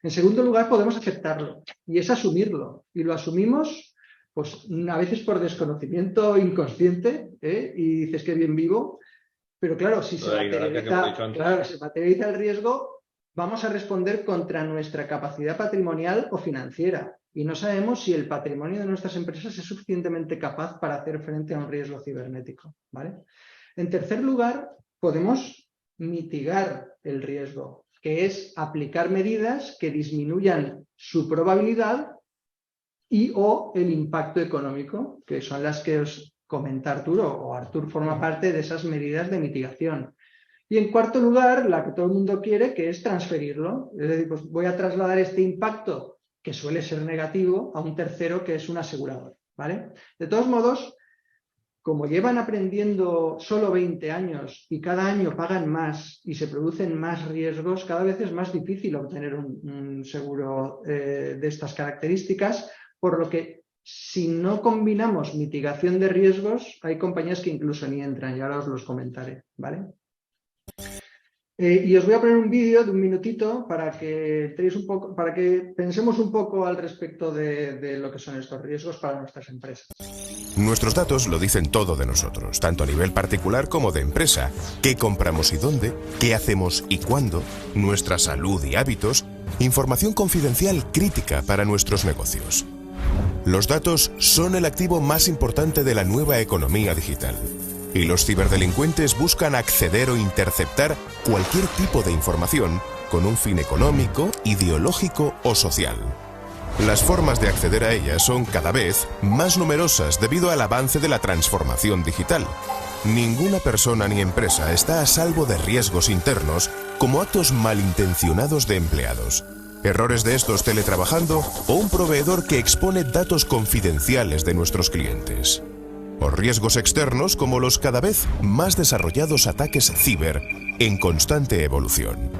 En segundo lugar, podemos aceptarlo y es asumirlo. Y lo asumimos pues a veces por desconocimiento inconsciente y dices que bien vivo, pero claro, si se materializa el riesgo, vamos a responder contra nuestra capacidad patrimonial o financiera. Y no sabemos si el patrimonio de nuestras empresas es suficientemente capaz para hacer frente a un riesgo cibernético, ¿vale? En tercer lugar, podemos mitigar el riesgo, que es aplicar medidas que disminuyan su probabilidad y o el impacto económico, que son las que os comenta Arturo, o Artur forma parte de esas medidas de mitigación. Y en cuarto lugar, la que todo el mundo quiere, que es transferirlo. Es decir, pues voy a trasladar este impacto, que suele ser negativo, a un tercero que es un asegurador, ¿vale? De todos modos, como llevan aprendiendo solo 20 años y cada año pagan más y se producen más riesgos, cada vez es más difícil obtener un seguro de estas características, por lo que si no combinamos mitigación de riesgos, hay compañías que incluso ni entran, y ahora os los comentaré, ¿vale? Y os voy a poner un vídeo de un minutito para que pensemos un poco al respecto de lo que son estos riesgos para nuestras empresas. Nuestros datos lo dicen todo de nosotros, tanto a nivel particular como de empresa. ¿Qué compramos y dónde? ¿Qué hacemos y cuándo? Nuestra salud y hábitos. Información confidencial crítica para nuestros negocios. Los datos son el activo más importante de la nueva economía digital. Y los ciberdelincuentes buscan acceder o interceptar cualquier tipo de información con un fin económico, ideológico o social. Las formas de acceder a ellas son cada vez más numerosas debido al avance de la transformación digital. Ninguna persona ni empresa está a salvo de riesgos internos como actos malintencionados de empleados, errores de estos teletrabajando o un proveedor que expone datos confidenciales de nuestros clientes. O riesgos externos como los cada vez más desarrollados ataques ciber en constante evolución.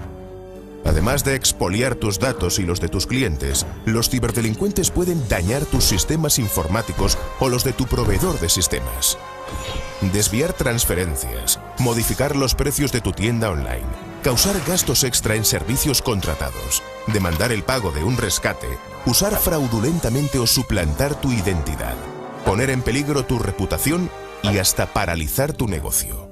Además de expoliar tus datos y los de tus clientes, los ciberdelincuentes pueden dañar tus sistemas informáticos o los de tu proveedor de sistemas. Desviar transferencias, modificar los precios de tu tienda online, causar gastos extra en servicios contratados, demandar el pago de un rescate, usar fraudulentamente o suplantar tu identidad, poner en peligro tu reputación y hasta paralizar tu negocio.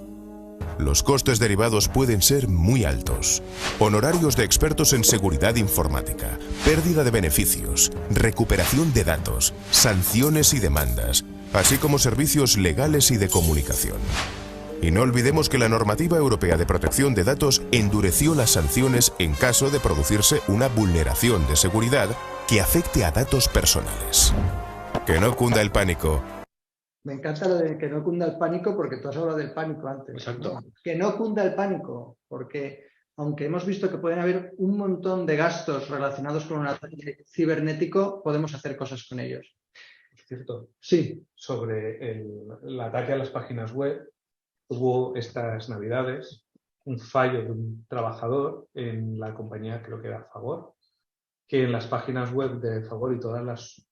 Los costes derivados pueden ser muy altos. Honorarios de expertos en seguridad informática, pérdida de beneficios, recuperación de datos, sanciones y demandas, así como servicios legales y de comunicación. Y no olvidemos que la normativa europea de protección de datos endureció las sanciones en caso de producirse una vulneración de seguridad que afecte a datos personales. Que no cunda el pánico. Me encanta lo de que no cunda el pánico porque tú has hablado del pánico antes. Exacto. ¿No? Que no cunda el pánico porque aunque hemos visto que pueden haber un montón de gastos relacionados con un ataque cibernético, podemos hacer cosas con ellos. Por cierto, sí. Sobre el ataque a las páginas web, hubo estas navidades un fallo de un trabajador en la compañía, creo que era Fagor, que en las páginas web de Fagor y todas las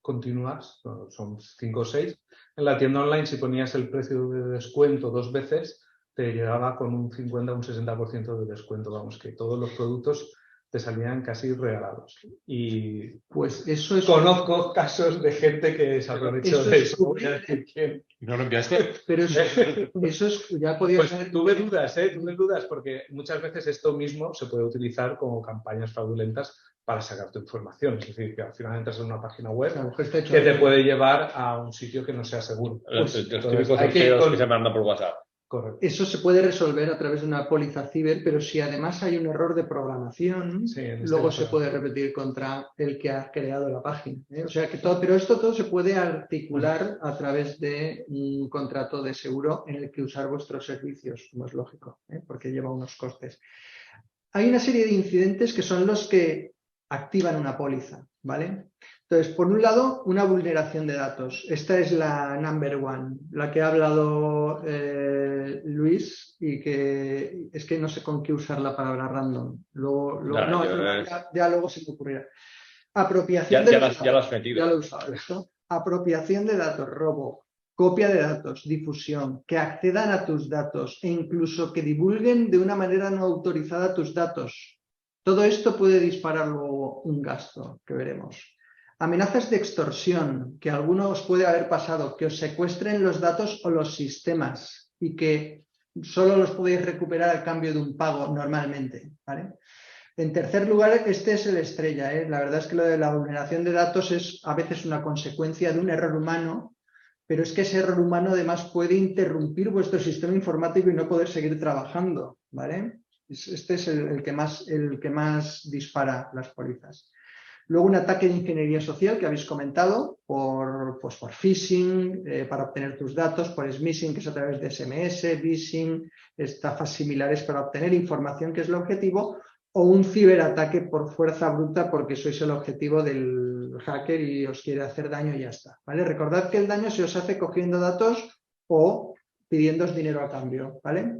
continuas, son 5 o 6, en la tienda online si ponías el precio de descuento 2 veces, te llegaba con un 50 o un 60% de descuento. Vamos, que todos los productos te salían casi regalados. Y pues eso es... Conozco casos de gente que se aprovechó de eso. Voy a decir quién. ¿No lo enviaste? Pero eso es... Ya podía pues ser... Tuve dudas, porque muchas veces esto mismo se puede utilizar como campañas fraudulentas para sacar tu información. Es decir, que al final entras en una página web que te puede llevar a un sitio que no sea seguro. Los típicos sorteos que se mandan por WhatsApp. Correcto. Eso se puede resolver a través de una póliza ciber, pero si además hay un error de programación, luego se puede repetir contra el que ha creado la página. O sea que pero esto todo se puede articular a través de un contrato de seguro en el que usar vuestros servicios, como es lógico, porque lleva unos costes. Hay una serie de incidentes que son los que activan una póliza, ¿vale? Entonces, por un lado, una vulneración de datos. Esta es la number one, la que ha hablado Luis, y que es que no sé con qué usar la palabra random. Luego se me ocurrirá. Apropiación de datos. Ya lo has metido. Ya lo he usado esto. Apropiación de datos, robo, copia de datos, difusión, que accedan a tus datos e incluso que divulguen de una manera no autorizada tus datos. Todo esto puede disparar luego un gasto, que veremos. Amenazas de extorsión, que a algunos puede haber pasado, que os secuestren los datos o los sistemas y que solo los podéis recuperar al cambio de un pago normalmente, ¿vale? En tercer lugar, este es el estrella, ¿eh? La verdad es que lo de la vulneración de datos es a veces una consecuencia de un error humano, pero es que ese error humano además puede interrumpir vuestro sistema informático y no poder seguir trabajando, ¿vale? Este es el que más dispara las pólizas. Luego un ataque de ingeniería social que habéis comentado por phishing, para obtener tus datos, por smishing, que es a través de SMS, phishing, estafas similares para obtener información, que es el objetivo, o un ciberataque por fuerza bruta porque sois el objetivo del hacker y os quiere hacer daño y ya está, ¿vale? Recordad que el daño se os hace cogiendo datos o pidiéndoos dinero a cambio, ¿vale?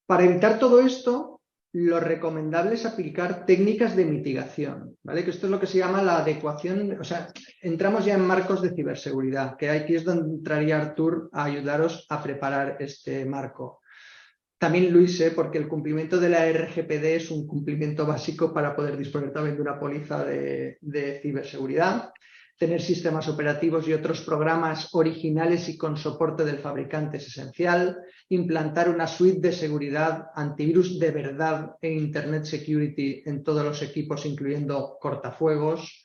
Para evitar todo esto, lo recomendable es aplicar técnicas de mitigación, ¿vale? Que esto es lo que se llama la adecuación, o sea, entramos ya en marcos de ciberseguridad, que aquí es donde entraría Artur a ayudaros a preparar este marco. También Luis, porque el cumplimiento de la RGPD es un cumplimiento básico para poder disponer también de una póliza de ciberseguridad. Tener sistemas operativos y otros programas originales y con soporte del fabricante es esencial. Implantar una suite de seguridad, antivirus de verdad e Internet Security en todos los equipos, incluyendo cortafuegos.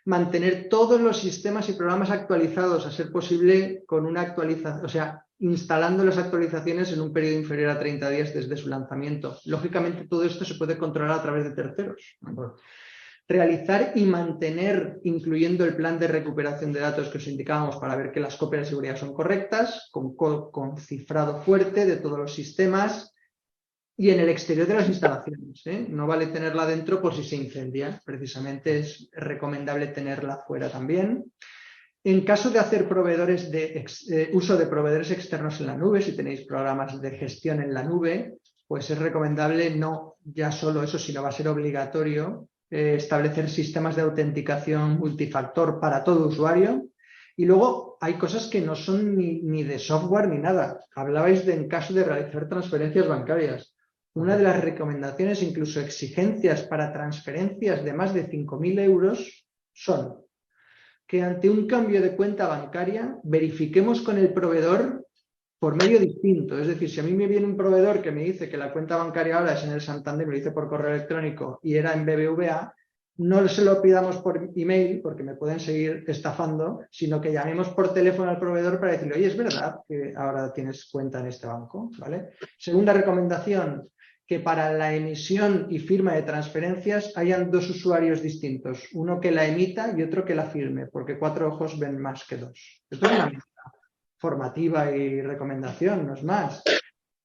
Mantener todos los sistemas y programas actualizados, a ser posible con una actualización, o sea, instalando las actualizaciones en un periodo inferior a 30 días desde su lanzamiento. Lógicamente, todo esto se puede controlar a través de terceros. Realizar y mantener, incluyendo el plan de recuperación de datos que os indicábamos para ver que las copias de seguridad son correctas, con cifrado fuerte de todos los sistemas y en el exterior de las instalaciones. No vale tenerla dentro por si se incendia. Precisamente es recomendable tenerla fuera también. En caso de hacer uso de proveedores externos en la nube, si tenéis programas de gestión en la nube, pues es recomendable no ya solo eso, sino va a ser obligatorio establecer sistemas de autenticación multifactor para todo usuario. Y luego hay cosas que no son ni de software ni nada. Hablabais de en caso de realizar transferencias bancarias. Una de las recomendaciones, incluso exigencias para transferencias de más de 5.000 euros son que ante un cambio de cuenta bancaria verifiquemos con el proveedor por medio distinto. Es decir, si a mí me viene un proveedor que me dice que la cuenta bancaria ahora es en el Santander, me lo dice por correo electrónico y era en BBVA, no se lo pidamos por email porque me pueden seguir estafando, sino que llamemos por teléfono al proveedor para decirle, oye, ¿es verdad que ahora tienes cuenta en este banco? ¿Vale? Segunda recomendación, que para la emisión y firma de transferencias hayan 2 usuarios distintos, uno que la emita y otro que la firme, porque 4 ojos ven más que 2. Esto es una formativa y recomendación, no es más.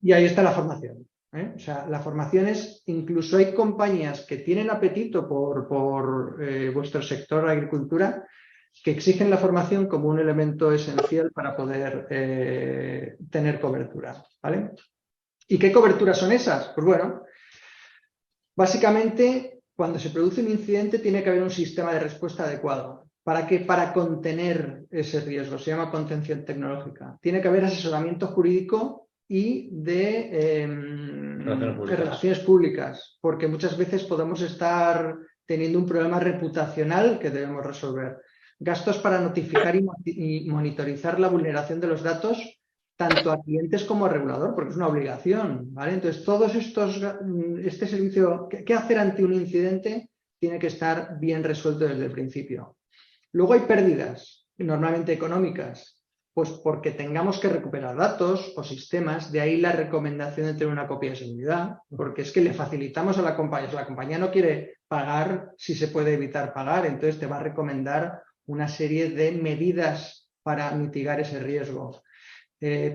Y ahí está la formación. O sea, la formación es, incluso hay compañías que tienen apetito por vuestro sector agricultura, que exigen la formación como un elemento esencial para poder tener cobertura, ¿vale? ¿Y qué coberturas son esas? Pues bueno, básicamente cuando se produce un incidente tiene que haber un sistema de respuesta adecuado. ¿Para qué? Para contener ese riesgo. Se llama contención tecnológica. Tiene que haber asesoramiento jurídico y de relaciones públicas, porque muchas veces podemos estar teniendo un problema reputacional que debemos resolver. Gastos para notificar y monitorizar la vulneración de los datos tanto a clientes como a regulador, porque es una obligación, ¿vale? Entonces, todos este servicio, ¿qué hacer ante un incidente? Tiene que estar bien resuelto desde el principio. Luego hay pérdidas, normalmente económicas, pues porque tengamos que recuperar datos o sistemas, de ahí la recomendación de tener una copia de seguridad, porque es que le facilitamos a la compañía. Si la compañía no quiere pagar, si se puede evitar pagar, entonces te va a recomendar una serie de medidas para mitigar ese riesgo.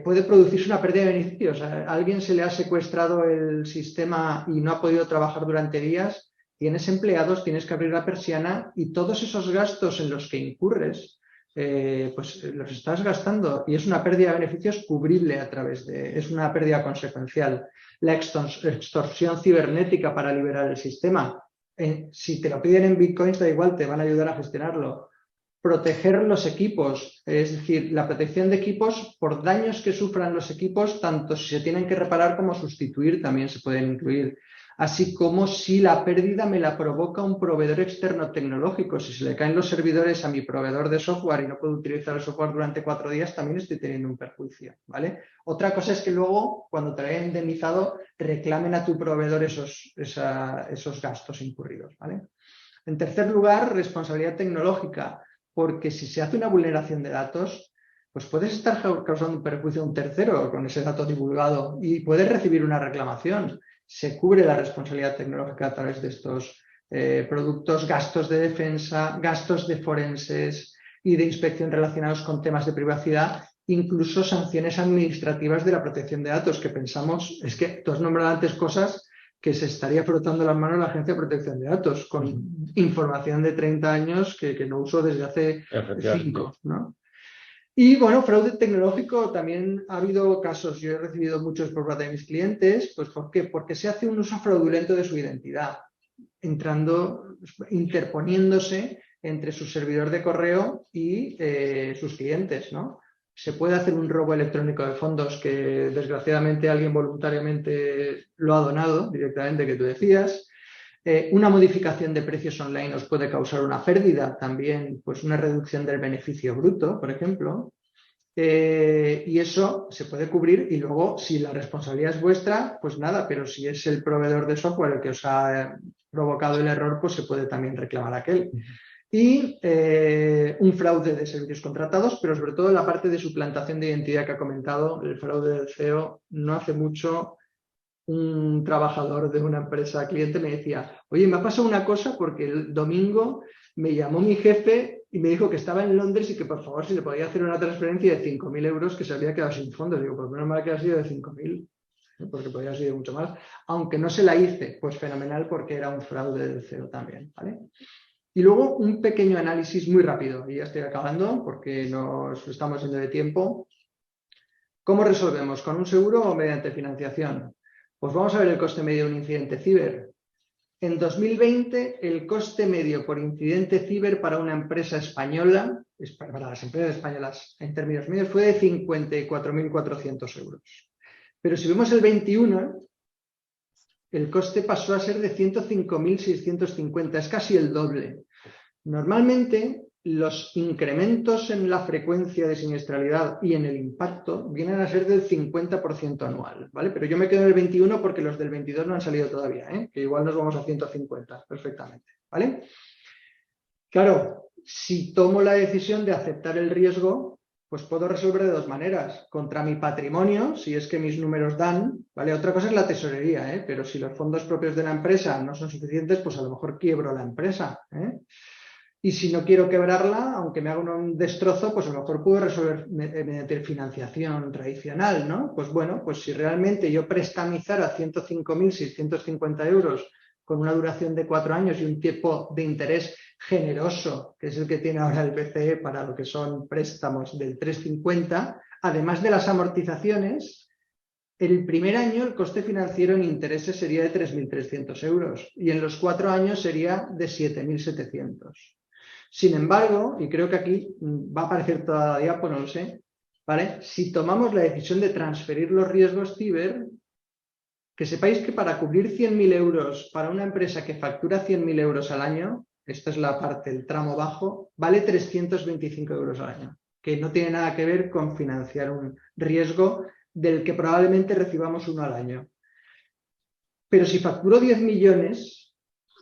Puede producirse una pérdida de beneficios. A alguien se le ha secuestrado el sistema y no ha podido trabajar durante días, tienes empleados, tienes que abrir la persiana y todos esos gastos en los que incurres, pues los estás gastando y es una pérdida de beneficios cubrible es una pérdida consecuencial. La extorsión cibernética para liberar el sistema. Si te lo piden en bitcoins, da igual, te van a ayudar a gestionarlo. Proteger los equipos, es decir, la protección de equipos por daños que sufran los equipos, tanto si se tienen que reparar como sustituir, también se pueden incluir. Así como si la pérdida me la provoca un proveedor externo tecnológico. Si se le caen los servidores a mi proveedor de software y no puedo utilizar el software durante 4 días, también estoy teniendo un perjuicio, ¿vale? Otra cosa es que luego, cuando te hayan indemnizado, reclamen a tu proveedor esos gastos incurridos, ¿vale? En tercer lugar, responsabilidad tecnológica. Porque si se hace una vulneración de datos, pues puedes estar causando un perjuicio a un tercero con ese dato divulgado y puedes recibir una reclamación. Se cubre la responsabilidad tecnológica a través de estos productos, gastos de defensa, gastos de forenses y de inspección relacionados con temas de privacidad, incluso sanciones administrativas de la protección de datos, que pensamos, es que tú has nombrado antes cosas que se estaría frotando las manos la Agencia de Protección de Datos con información de 30 años que no uso desde hace 5, ¿no? Y bueno, fraude tecnológico, también ha habido casos, yo he recibido muchos por parte de mis clientes, pues ¿por qué? Porque se hace un uso fraudulento de su identidad, interponiéndose entre su servidor de correo y sus clientes, ¿no? se puede hacer un robo electrónico de fondos que desgraciadamente alguien voluntariamente lo ha donado directamente, que tú decías. Una modificación de precios online os puede causar una pérdida también, pues una reducción del beneficio bruto, por ejemplo. Y eso se puede cubrir y luego, si la responsabilidad es vuestra, pues nada, pero si es el proveedor de software el que os ha provocado el error, pues se puede también reclamar aquel. Y un fraude de servicios contratados, pero sobre todo la parte de suplantación de identidad que ha comentado, el fraude del CEO. No hace mucho un trabajador de una empresa cliente me decía, oye, me ha pasado una cosa porque el domingo me llamó mi jefe y me dijo que estaba en Londres y que por favor si le podía hacer una transferencia de 5.000 euros que se había quedado sin fondos. Digo, pues menos mal que ha sido de 5.000, porque podría haber sido mucho más. Aunque no se la hice, pues fenomenal porque era un fraude del CEO también, ¿vale? Y luego un pequeño análisis muy rápido, y ya estoy acabando porque nos estamos yendo de tiempo. ¿Cómo resolvemos? ¿Con un seguro o mediante financiación? Pues vamos a ver el coste medio de un incidente ciber. En 2020, el coste medio por incidente ciber para una empresa española, para las empresas españolas en términos medios, fue de 54.400 euros. Pero si vemos el 21, el coste pasó a ser de 105.650, es casi el doble. Normalmente, los incrementos en la frecuencia de siniestralidad y en el impacto vienen a ser del 50% anual, ¿vale? Pero yo me quedo en el 21 porque los del 22 no han salido todavía, ¿eh? Que igual nos vamos a 150 perfectamente, ¿vale? Claro, si tomo la decisión de aceptar el riesgo, pues puedo resolver de dos maneras. Contra mi patrimonio, si es que mis números dan, ¿vale? Otra cosa es la tesorería, ¿eh? Pero si los fondos propios de la empresa no son suficientes, pues a lo mejor quiebro la empresa, ¿eh? Y si no quiero quebrarla, aunque me haga un destrozo, pues a lo mejor puedo resolver mediante financiación tradicional, ¿no? Pues bueno, pues si realmente yo prestamizara 105.650 euros con una duración de 4 años y un tipo de interés generoso, que es el que tiene ahora el BCE para lo que son préstamos del 3,50, además de las amortizaciones, el primer año el coste financiero en intereses sería de 3.300 euros y en los 4 años sería de 7.700. Sin embargo, y creo que aquí va a aparecer toda la diapo, no lo sé, ¿vale? Si tomamos la decisión de transferir los riesgos ciber, que sepáis que para cubrir 100.000 euros para una empresa que factura 100.000 euros al año, esta es la parte, el tramo bajo, vale 325 euros al año, que no tiene nada que ver con financiar un riesgo del que probablemente recibamos uno al año. Pero si facturo 10 millones,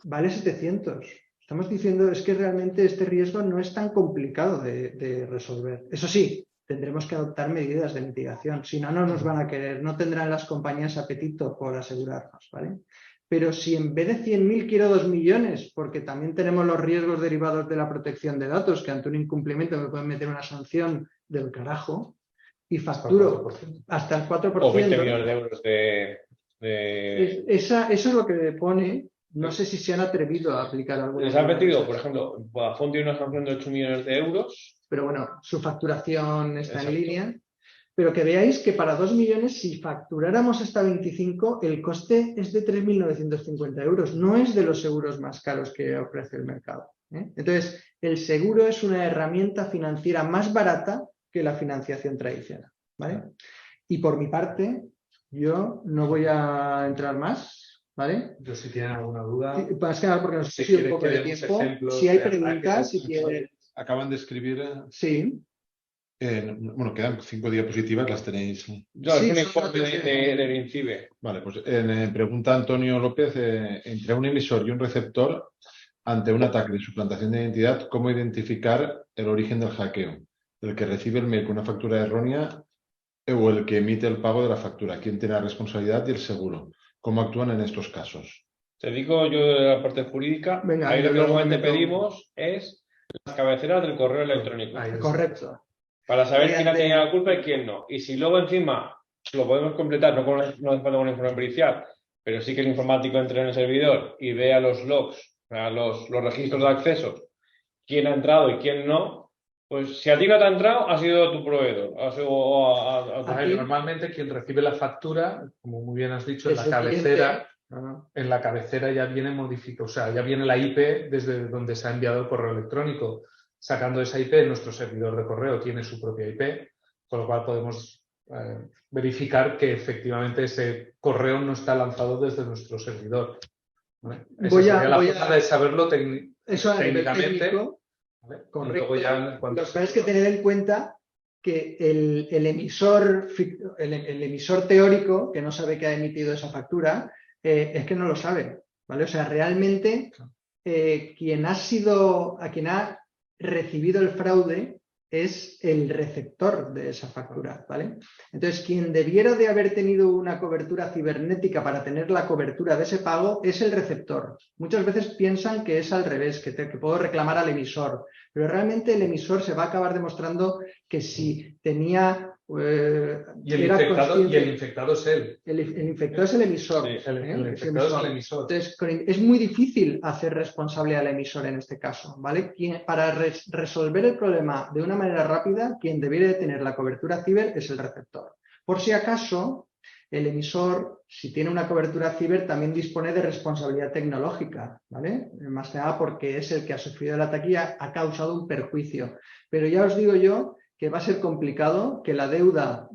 vale 700. Estamos diciendo es que realmente este riesgo no es tan complicado de resolver. Eso sí, tendremos que adoptar medidas de mitigación. Si no, no nos van a querer, no tendrán las compañías apetito por asegurarnos, ¿vale? Pero si en vez de 100.000 quiero 2 millones, porque también tenemos los riesgos derivados de la protección de datos, que ante un incumplimiento me pueden meter una sanción del carajo, y facturo hasta el 4%. O 20 millones de euros Eso es lo que me pone. No sé si se han atrevido a aplicar algo. Les han metido, por ejemplo, Vodafone tiene una sanción de 8 millones de euros. Pero bueno, su facturación está en línea. Pero que veáis que para 2 millones, si facturáramos hasta 25, el coste es de 3.950 euros. No es de los seguros más caros que ofrece el mercado, ¿eh? Entonces, el seguro es una herramienta financiera más barata que la financiación tradicional, ¿vale? Y por mi parte, yo no voy a entrar más. ¿Vale? Yo si tienen alguna duda. Sí, más que nada porque nos ha sido un poco de tiempo. Si hay preguntas, si quieren. Acaban de escribir. Sí. Bueno, quedan 5 diapositivas, las tenéis. Yo, es un informe del INCIBE. Vale, pues pregunta Antonio López, entre un emisor y un receptor, ante un ataque de suplantación de identidad, ¿cómo identificar el origen del hackeo? ¿El que recibe el mail con una factura errónea o el que emite el pago de la factura? ¿Quién tiene la responsabilidad y el seguro? ¿Cómo actúan en estos casos? Te digo yo de la parte jurídica. Venga, ahí lo que normalmente pedimos es las cabeceras del correo electrónico. Correcto. Para saber quién ha tenido la culpa y quién no. Y si luego encima lo podemos completar, no hace falta con informe pericial, pero sí que el informático entre en el servidor y vea los logs, los registros de acceso, quién ha entrado y quién no, pues si a ti no te ha entrado, ha sido tu proveedor. Normalmente quien recibe la factura, como muy bien has dicho, en la cabecera. En la cabecera ya viene modificado, o sea, ya viene la IP desde donde se ha enviado el correo electrónico. Sacando esa IP, nuestro servidor de correo tiene su propia IP con lo cual podemos verificar que efectivamente ese correo no está lanzado desde nuestro servidor. ¿Vale? Esa sería la forma de saberlo técnicamente. ¿Vale? Correcto. Lo que pasa es que tener en cuenta que el emisor teórico, que no sabe que ha emitido esa factura, es que no lo sabe, ¿vale? O sea, realmente a quien ha recibido el fraude es el receptor de esa factura, ¿vale? Entonces, quien debiera de haber tenido una cobertura cibernética para tener la cobertura de ese pago es el receptor. Muchas veces piensan que es al revés, que puedo reclamar al emisor, pero realmente el emisor se va a acabar demostrando que si tenía... y el infectado es él. El infectado es el emisor. Sí, el infectado es el emisor. Entonces, es muy difícil hacer responsable al emisor en este caso, ¿vale? Para resolver el problema de una manera rápida, quien debiera de tener la cobertura ciber es el receptor. Por si acaso, el emisor, si tiene una cobertura ciber, también dispone de responsabilidad tecnológica, ¿vale? Más que nada porque es el que ha sufrido el ataque y ha causado un perjuicio. Pero ya os digo yo que va a ser complicado, que la deuda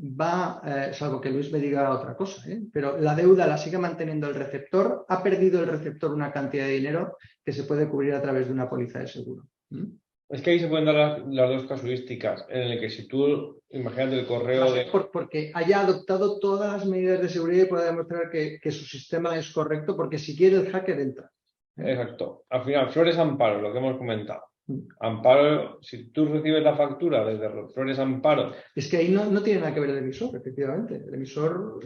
salvo que Luis me diga otra cosa, pero la deuda la sigue manteniendo el receptor, ha perdido el receptor una cantidad de dinero que se puede cubrir a través de una póliza de seguro. Es que ahí se pueden dar las dos casuísticas, en el que si tú, imagínate el correo de... Porque haya adoptado todas las medidas de seguridad y pueda demostrar que su sistema es correcto, porque si quiere el hacker entra. Exacto. Al final, Flores Amparo, lo que hemos comentado. Amparo, si tú recibes la factura desde Flores Amparo... Es que ahí no tiene nada que ver el emisor, efectivamente. El emisor...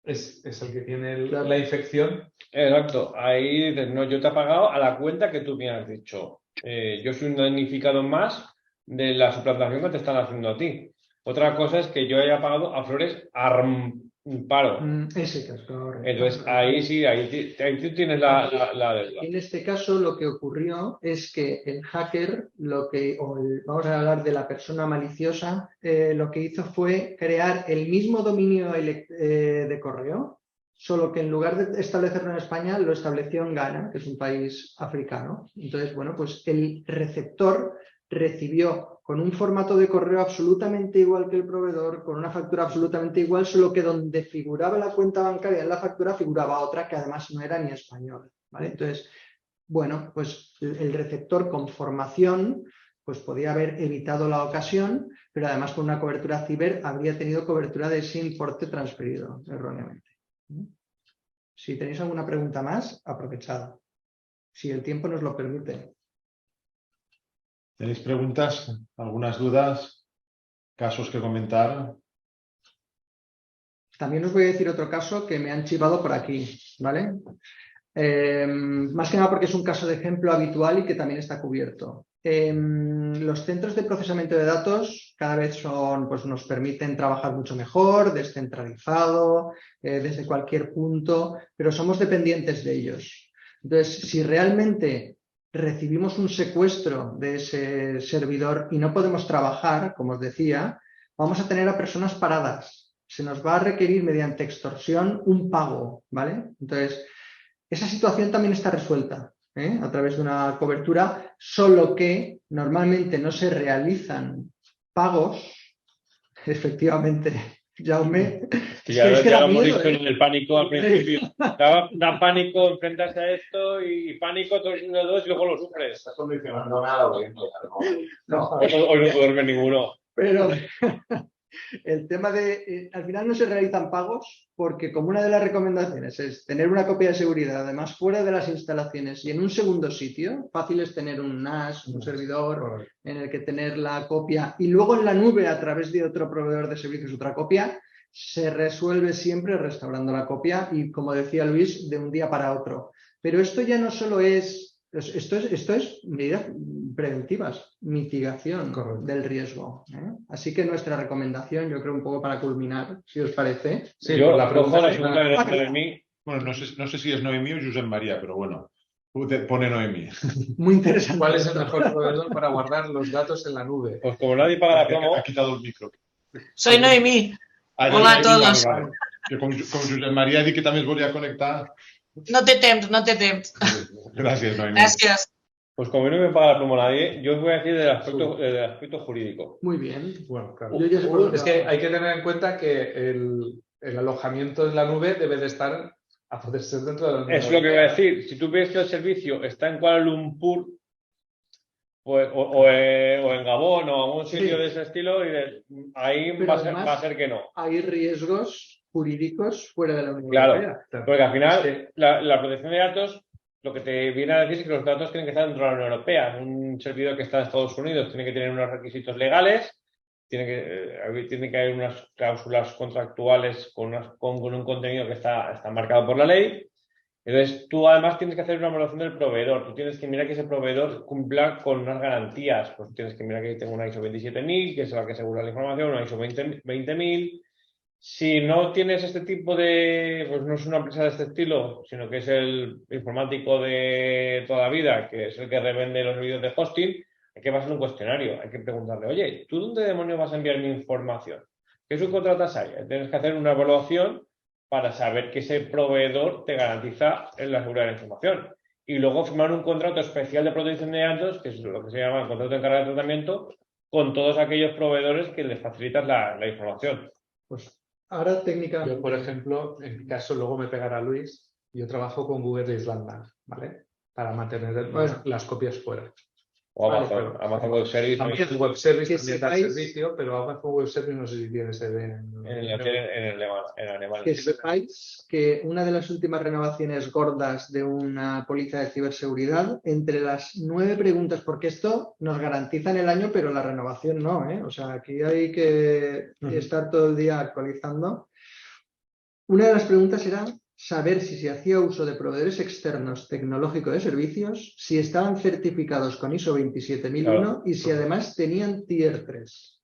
Es el que tiene la infección. Exacto. Ahí dices, no, yo te he pagado a la cuenta que tú me has dicho. Yo soy un damnificado más de la suplantación que te están haciendo a ti. Otra cosa es que yo haya pagado a Flores Amparo. Ese caso. Entonces, ahí sí, ahí tú tienes la deuda. En este caso, lo que ocurrió es que el hacker, vamos a hablar de la persona maliciosa, lo que hizo fue crear el mismo dominio de correo, solo que en lugar de establecerlo en España, lo estableció en Ghana, que es un país africano. Entonces, bueno, pues el receptor recibió con un formato de correo absolutamente igual que el proveedor, con una factura absolutamente igual, solo que donde figuraba la cuenta bancaria en la factura figuraba otra que además no era ni española, ¿vale? Entonces, bueno, pues el receptor con formación pues podía haber evitado la ocasión, pero además con una cobertura ciber habría tenido cobertura de ese importe transferido erróneamente. Si tenéis alguna pregunta más, aprovechad. Si el tiempo nos lo permite. ¿Tenéis preguntas? ¿Algunas dudas? ¿Casos que comentar? También os voy a decir otro caso que me han chivado por aquí, ¿vale? Más que nada porque es un caso de ejemplo habitual y que también está cubierto. Los centros de procesamiento de datos cada vez nos permiten trabajar mucho mejor, descentralizado, desde cualquier punto, pero somos dependientes de ellos. Entonces, si realmente recibimos un secuestro de ese servidor y no podemos trabajar, como os decía, vamos a tener a personas paradas. Se nos va a requerir mediante extorsión un pago, ¿vale? Entonces, esa situación también está resuelta a través de una cobertura, solo que normalmente no se realizan pagos, efectivamente. Jaume, ya lo hemos visto en el pánico al principio. Da pánico enfrentarse a esto y pánico todos y luego lo sufres. Estás condicionando nada, porque no. Hoy no duerme ninguno. Pero el tema de... al final no se realizan pagos porque como una de las recomendaciones es tener una copia de seguridad, además fuera de las instalaciones y en un segundo sitio, fácil es tener un NAS, un servidor en el que tener la copia y luego en la nube a través de otro proveedor de servicios otra copia, se resuelve siempre restaurando la copia y, como decía Luis, de un día para otro. Pero esto ya no solo es... Esto es medidas preventivas, mitigación del riesgo. Así que nuestra recomendación, yo creo un poco para culminar, si os parece. Sí, yo la pregunta de mí. Bueno, no sé si es Noemí o Josep María, pero bueno, pone Noemí. Muy interesante. ¿Cuál es el mejor proveedor para guardar los datos en la nube? Pues como nadie paga la promo... Ha quitado el micro. Soy Noemí. Hola a todos. Que con Josep María di que també es volia connectar. No té temps. Gràcies, Noemí. Gràcies. Pues como no me paga la pluma nadie, yo os voy a decir del aspecto jurídico. Muy bien. Bueno, claro. Yo ya sé por dónde Es que va. hay que tener en cuenta que el alojamiento en la nube debe de estar a poder ser dentro de la Unión Es lo que voy a Europea. decir. Si tú ves que el servicio está en Kuala Lumpur pues, o en Gabón o algún sitio Sí. de ese estilo, y ahí Pero además, va a ser que no. hay riesgos jurídicos fuera de la Unión Claro, Europea. porque al final Es que- la protección de datos lo que te viene a decir es que los datos tienen que estar dentro de la Unión Europea. Un servidor que está en Estados Unidos tiene que tener unos requisitos legales, tiene que haber unas cláusulas contractuales con un contenido que está marcado por la ley. Entonces, tú además tienes que hacer una evaluación del proveedor. Tú tienes que mirar que ese proveedor cumpla con unas garantías. Pues tienes que mirar que tenga una ISO 27000, que es la que asegura la información, una ISO 20000. Si no tienes este tipo pues no es una empresa de este estilo, sino que es el informático de toda la vida, que es el que revende los servicios de hosting, hay que pasar un cuestionario. Hay que preguntarle, oye, ¿tú dónde demonios vas a enviar mi información? ¿Qué subcontratas hay? Tienes que hacer una evaluación para saber que ese proveedor te garantiza la seguridad de la información. Y luego firmar un contrato especial de protección de datos, que es lo que se llama el contrato de carga de tratamiento, con todos aquellos proveedores que les facilitas la información. Pues ahora técnicamente. Yo, por ejemplo, en mi caso, luego me pegará Luis, yo trabajo con Google Island, ¿vale? Para mantener las copias fuera. O Vale, Amazon, Amazon Web Service. Amazon Web Service Que también da sepáis- servicio, pero Amazon Web Service no sé si tiene sede en alemán. Que sepáis que una de las últimas renovaciones gordas de una póliza de ciberseguridad, entre las 9 preguntas, porque esto nos garantiza en el año, pero la renovación no, ¿eh? O sea, aquí hay que estar todo el día actualizando. Una de las preguntas era saber si se hacía uso de proveedores externos tecnológicos de servicios, si estaban certificados con ISO 27001 Claro. y si además tenían Tier 3.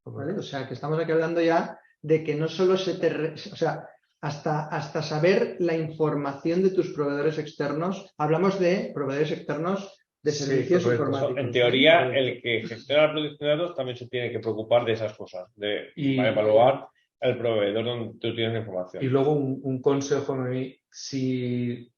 ¿Vale? O sea, que estamos aquí hablando ya de que no solo o sea, hasta saber la información de tus proveedores externos, hablamos de proveedores externos de Sí, servicios correcto. informáticos. En teoría, ¿no? el que gestiona la protección de datos también se tiene que preocupar de esas cosas, Y- para evaluar el proveedor donde tú tienes la información. Y luego un consejo, Noemí, si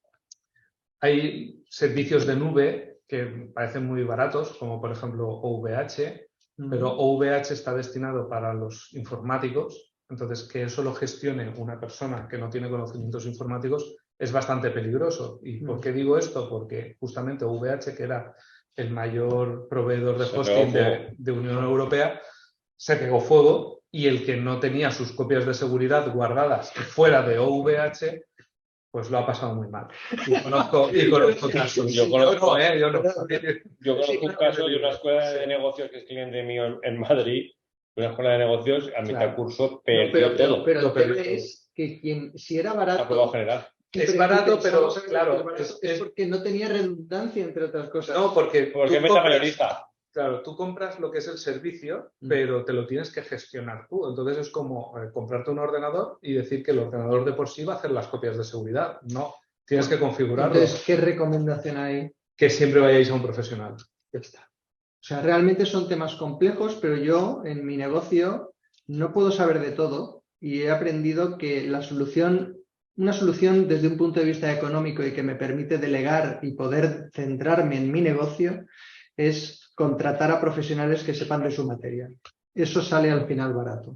hay servicios de nube que parecen muy baratos, como por ejemplo OVH, pero OVH está destinado para los informáticos, entonces que eso lo gestione una persona que no tiene conocimientos informáticos es bastante peligroso. ¿Y por qué digo esto? Porque justamente OVH, que era el mayor proveedor de Se hosting pegó fuego. de Unión Europea, se pegó fuego y el que no tenía sus copias de seguridad guardadas fuera de OVH, pues lo ha pasado muy mal. Y conozco casos. Yo conozco- Yo no. Yo conozco un caso de una escuela de negocios que es cliente mío en Madrid, una escuela de negocios, a mitad Claro. curso No, perdió todo. pero Lo el tema perdió todo. es que si era Aprobado barato, general. Es barato, pero pensamos que claro, es barato, es porque no tenía redundancia, entre otras cosas. No, porque Porque tú meta compras- mayorista. Claro, tú compras lo que es el servicio, pero te lo tienes que gestionar tú. Entonces es como comprarte un ordenador y decir que el ordenador de por sí va a hacer las copias de seguridad. No, tienes que configurarlo. Entonces, ¿qué recomendación hay? Que siempre vayáis a un profesional. Ya está. O sea, realmente son temas complejos, pero yo en mi negocio no puedo saber de todo y he aprendido que una solución desde un punto de vista económico y que me permite delegar y poder centrarme en mi negocio es contratar a profesionales que sepan de su materia. Eso sale al final barato.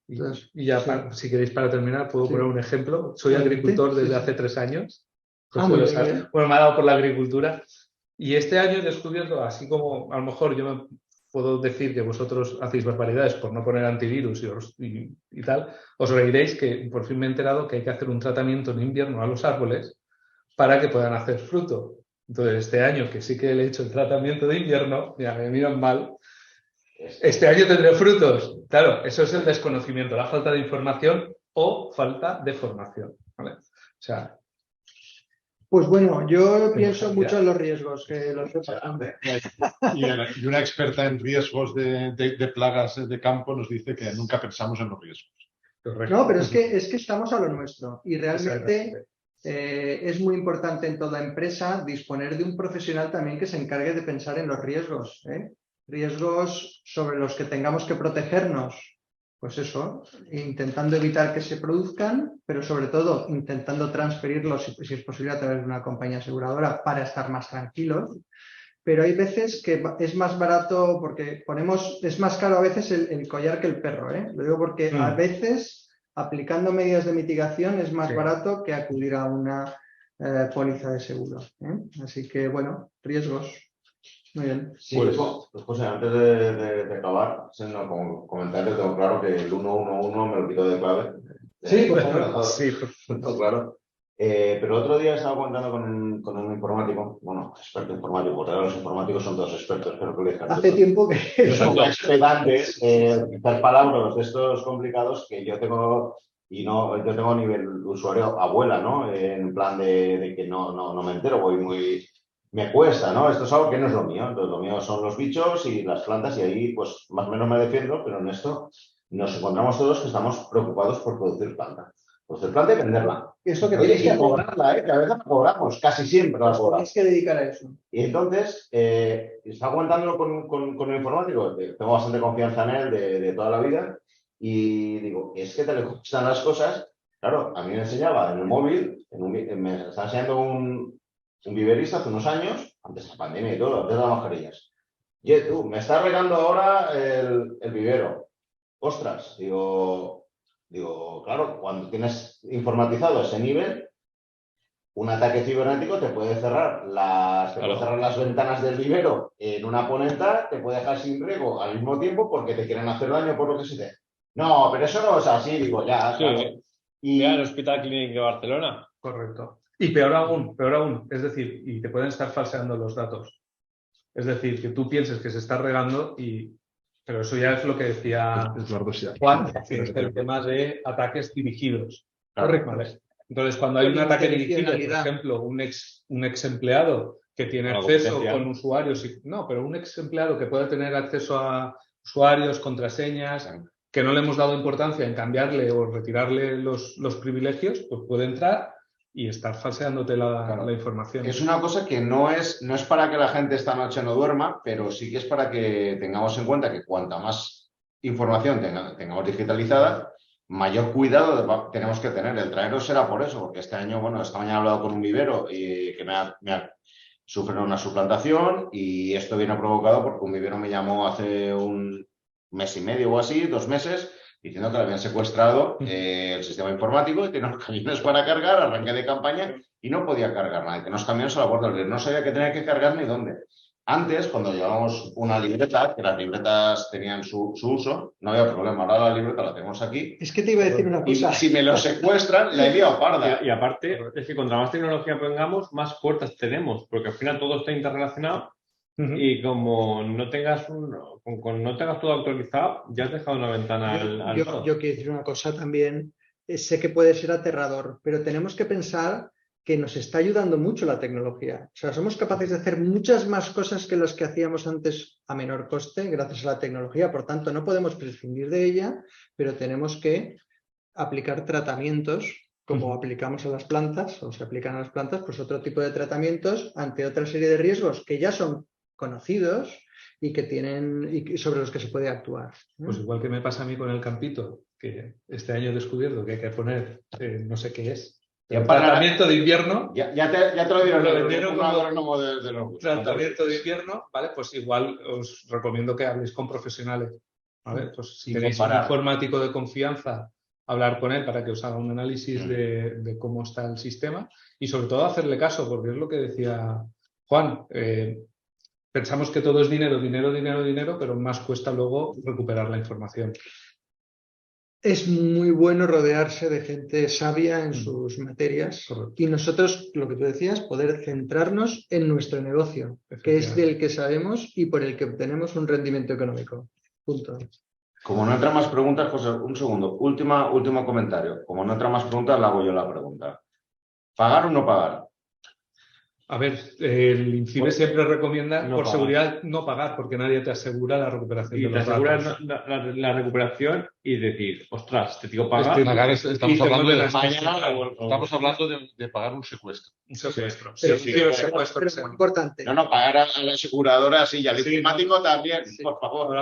Entonces, Y ya, sí. si queréis para terminar, puedo Sí. poner un ejemplo. Soy Adelante. agricultor desde Sí, sí. hace 3 años. Ah, muy bien. Bueno, me ha dado por la agricultura. Y este año he descubierto, así como a lo mejor yo me puedo decir que vosotros hacéis barbaridades por no poner antivirus y tal, os reiréis que por fin me he enterado que hay que hacer un tratamiento en invierno a los árboles para que puedan hacer fruto. Entonces, este año que sí que le he hecho el tratamiento de invierno, ya me miran mal, este año tendré frutos. Claro, eso es el desconocimiento, la falta de información o falta de formación, ¿vale? O sea, Pues bueno, yo pienso ya. mucho en los riesgos, que los sepan. Y una experta en riesgos de plagas de campo nos dice que nunca pensamos en los riesgos. correcto. No, pero es que estamos a lo nuestro y realmente Exactamente. es muy importante en toda empresa disponer de un profesional también que se encargue de pensar en los riesgos, ¿eh? Riesgos sobre los que tengamos que protegernos, pues eso, intentando evitar que se produzcan, pero sobre todo intentando transferirlos, si es posible, a través de una compañía aseguradora para estar más tranquilos. pero hay veces que es más barato porque es más caro a veces el collar que el perro, ¿eh? Lo digo porque a veces, aplicando medidas de mitigación, es más barato que acudir a una póliza de seguro, ¿eh? Así que, bueno, riesgos. Muy bien. Sí, pues José, antes de acabar, como comentario, tengo claro que el 111 me lo quito de clave. Sí, por favor. Sí, claro. Pero otro día estaba contando con un informático, bueno, experto informático, porque ahora los informáticos son todos expertos, pero que le hace tiempo que son expedantes, palabras de estos complicados que yo tengo, yo tengo a nivel usuario abuela, ¿no? En plan de que no me entero, me cuesta, ¿no? Esto es algo que no es lo mío. Entonces, lo mío son los bichos y las plantas y ahí, pues, más o menos me defiendo, pero en esto nos encontramos todos que estamos preocupados por producir planta. Producir planta y venderla. Eso que tienes que cobrarla, que a veces la cobramos, casi siempre la cobramos. Tienes que dedicar a eso. Y entonces, estaba comentándolo con un informático, tengo bastante confianza en él de toda la vida, y digo, es que te le gustan las cosas. Claro, a mí me enseñaba en el móvil, me estaba enseñando un viverista hace unos años, antes de la pandemia y todo, antes de las mascarillas. Oye, tú, me estás regando ahora el vivero. Ostras, digo, claro, cuando tienes informatizado ese nivel, un ataque cibernético te puede cerrar las ventanas del vivero en una ponenta, te puede dejar sin riego al mismo tiempo porque te quieren hacer daño por lo que se te... No, pero eso no es así, digo, ya, sí. Claro. Y el Hospital Clínic de Barcelona. Correcto. Y peor aún, es decir, y te pueden estar falseando los datos. Es decir, que tú pienses que se está regando pero eso ya es lo que decía Juan, que es el tema de ataques dirigidos. Correcto. ¿Vale? Entonces, cuando hay un ataque dirigido, por ejemplo, un ex empleado que tiene acceso con usuarios, pero un ex empleado que puede tener acceso a usuarios, contraseñas, que no le hemos dado importancia en cambiarle o retirarle los privilegios, pues puede entrar y estar falseándote la información. Es una cosa que no es para que la gente esta noche no duerma, pero sí que es para que tengamos en cuenta que cuanta más información tengamos digitalizada, mayor cuidado tenemos que tener. El traeros será por eso, porque este año, esta mañana he hablado con un vivero que me ha sufrido una suplantación y esto viene provocado porque un vivero me llamó hace un mes y medio o así, 2 meses, diciendo que le habían secuestrado el sistema informático y tenía los camiones para cargar, arranque de campaña y no podía cargar nada, que los camiones a la puerta del vivero, no sabía qué tenía que cargar ni dónde. Antes, cuando llevábamos una libreta, que las libretas tenían su uso, no había problema. Ahora la libreta la tenemos aquí. Es que te iba a decir una cosa. Y si me lo secuestran, la he liado parda. Y aparte, es que contra más tecnología tengamos, más puertas tenemos, porque al final todo está interrelacionado. Y como no tengas no tengas todo actualizado, ya has dejado una ventana al yo quiero decir una cosa también. Sé que puede ser aterrador, pero tenemos que pensar que nos está ayudando mucho la tecnología. O sea, somos capaces de hacer muchas más cosas que las que hacíamos antes a menor coste gracias a la tecnología. Por tanto, no podemos prescindir de ella, pero tenemos que aplicar tratamientos como aplicamos a las plantas, o se aplican a las plantas, pues otro tipo de tratamientos ante otra serie de riesgos que ya son conocidos y que sobre los que se puede actuar. Pues igual que me pasa a mí con el campito, que este año he descubierto que hay que poner, no sé qué es, tratamiento de invierno. Ya te lo dieron de los tratamiento de invierno, ¿vale? Pues igual os recomiendo que habléis con profesionales, ¿vale? Pues si tenéis un informático de confianza, hablar con él para que os haga un análisis de cómo está el sistema y sobre todo hacerle caso, porque es lo que decía Juan. Pensamos que todo es dinero, pero más cuesta luego recuperar la información. Es muy bueno rodearse de gente sabia en sus materias. Correcto. Y nosotros, lo que tú decías, poder centrarnos en nuestro negocio, que es del que sabemos y por el que obtenemos un rendimiento económico. Punto. Como no entran más preguntas, José, un segundo. Último comentario. Como no entran más preguntas, le hago yo la pregunta. ¿Pagar o no pagar? A ver, el INCIBE siempre recomienda, por seguridad, no pagar, porque nadie te asegura la recuperación de los datos. Y te aseguras la recuperación y decir, ostras, te digo pagar. Estamos hablando de pagar un secuestro. Un secuestro. Pero es muy importante. No, pagar a la aseguradora, sí, y al informático también, por favor.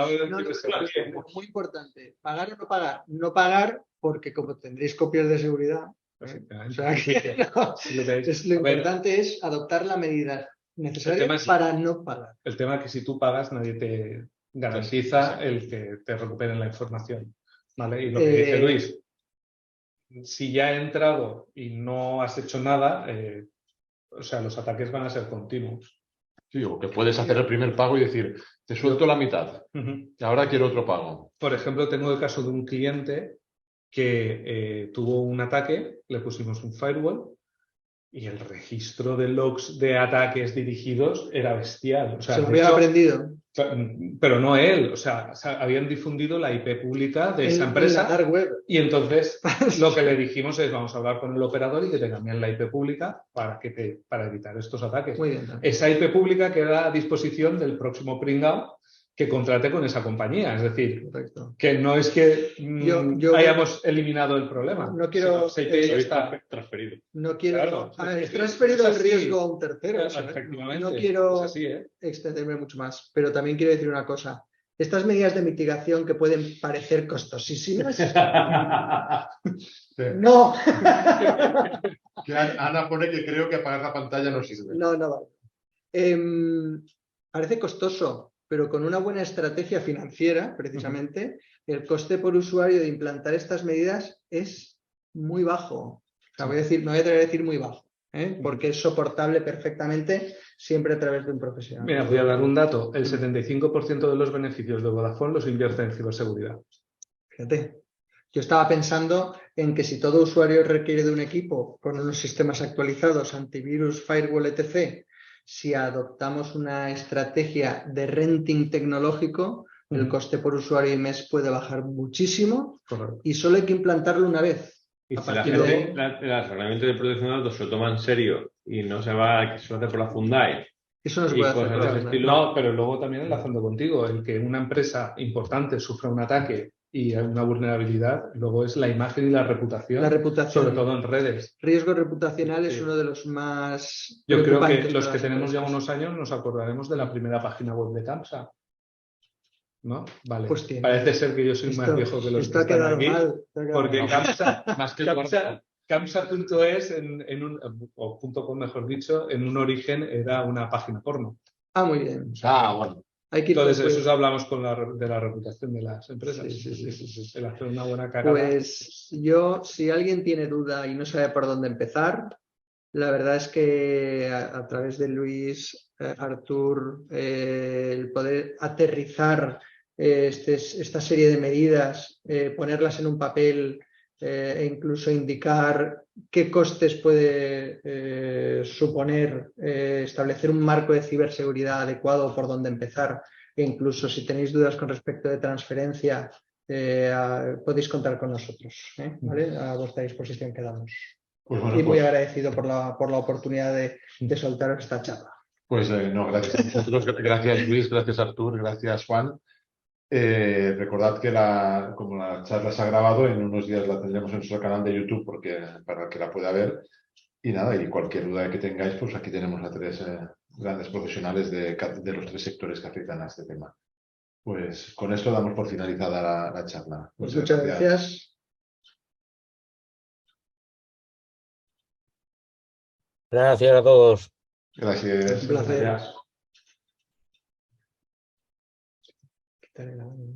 Muy importante. ¿Pagar o no pagar? No pagar porque como tendréis copias de seguridad... O sea que lo importante es adoptar la medida necesario para no pagar. El tema es que si tú pagas, nadie te garantiza el que te recuperen la información. ¿Vale? Y lo que dice Luis, si ya he entrado y no has hecho nada, o sea, los ataques van a ser continuos. Sí, o que puedes hacer el primer pago y decir, te suelto la mitad, y ahora quiero otro pago. Por ejemplo, tengo el caso de un cliente que tuvo un ataque, le pusimos un firewall y el registro de logs de ataques dirigidos era bestial. O sea, se lo habían aprendido. Pero no él, o sea, habían difundido la IP pública de esa empresa. En la dark web. Y entonces lo que le dijimos es, vamos a hablar con el operador y que te cambien la IP pública para evitar estos ataques. Muy bien. Esa IP pública queda a disposición del próximo pringao que contrate con esa compañía. Es decir, correcto, que no es que hayamos eliminado el problema. No quiero... ya está transferido. No quiero... Claro, es transferido el riesgo a un tercero. Efectivamente. No quiero así, extenderme mucho más, pero también quiero decir una cosa. Estas medidas de mitigación que pueden parecer costosísimas... ¡No! Que Ana pone que creo que apagar la pantalla no sirve. No vale. Parece costoso, pero con una buena estrategia financiera, precisamente, el coste por usuario de implantar estas medidas es muy bajo. O sea, me voy a atrever a decir muy bajo, porque es soportable perfectamente siempre a través de un profesional. Mira, voy a dar un dato. El 75% de los beneficios de Vodafone los invierte en ciberseguridad. Fíjate. Yo estaba pensando en que si todo usuario requiere de un equipo con unos sistemas actualizados, antivirus, firewall, etc., si adoptamos una estrategia de renting tecnológico, el coste por usuario y mes puede bajar muchísimo. Correcto. Y solo hay que implantarlo una vez. Y si la gente, el reglamento de protección de datos se lo toma en serio y no se va a hacer por la Fundai. Eso no se puede hacer. Claro. No, pero luego también enlazando contigo, el que una empresa importante sufra un ataque y una vulnerabilidad, luego es la imagen y la reputación. La reputación. Sobre todo en redes. Riesgo reputacional es uno de los más... Yo creo que los que tenemos ya unos años nos acordaremos de la primera página web de CAMSA. ¿No? Vale. Pues parece ser que yo soy más viejo que los que están aquí. Porque CAMSA, más que CAMSA.es o .com, mejor dicho, en un origen era una página porno. Ah, muy bien. Bueno. Entonces, eso hablamos de la reputación de las empresas. Sí. El hacer una buena cagada. Pues si alguien tiene duda y no sabe por dónde empezar, la verdad es que a través de Luis, Artur, el poder aterrizar esta serie de medidas, ponerlas en un papel e incluso indicar qué costes puede suponer establecer un marco de ciberseguridad adecuado por donde empezar, e incluso si tenéis dudas con respecto de transferencia, podéis contar con nosotros, ¿vale? A vuestra disposición quedamos. Pues bueno, y muy agradecido por la oportunidad de soltar esta charla. Pues no, gracias a vosotros, gracias Luis, gracias Artur, gracias Juan. Recordad que como la charla se ha grabado, en unos días la tendremos en nuestro canal de YouTube para que la pueda ver. Y nada, y cualquier duda que tengáis, pues aquí tenemos a tres grandes profesionales de los tres sectores que afectan a este tema. Pues con esto damos por finalizada la charla. Pues muchas gracias. Gracias a todos. Gracias. Un placer. Gracias. Quitaré la mano.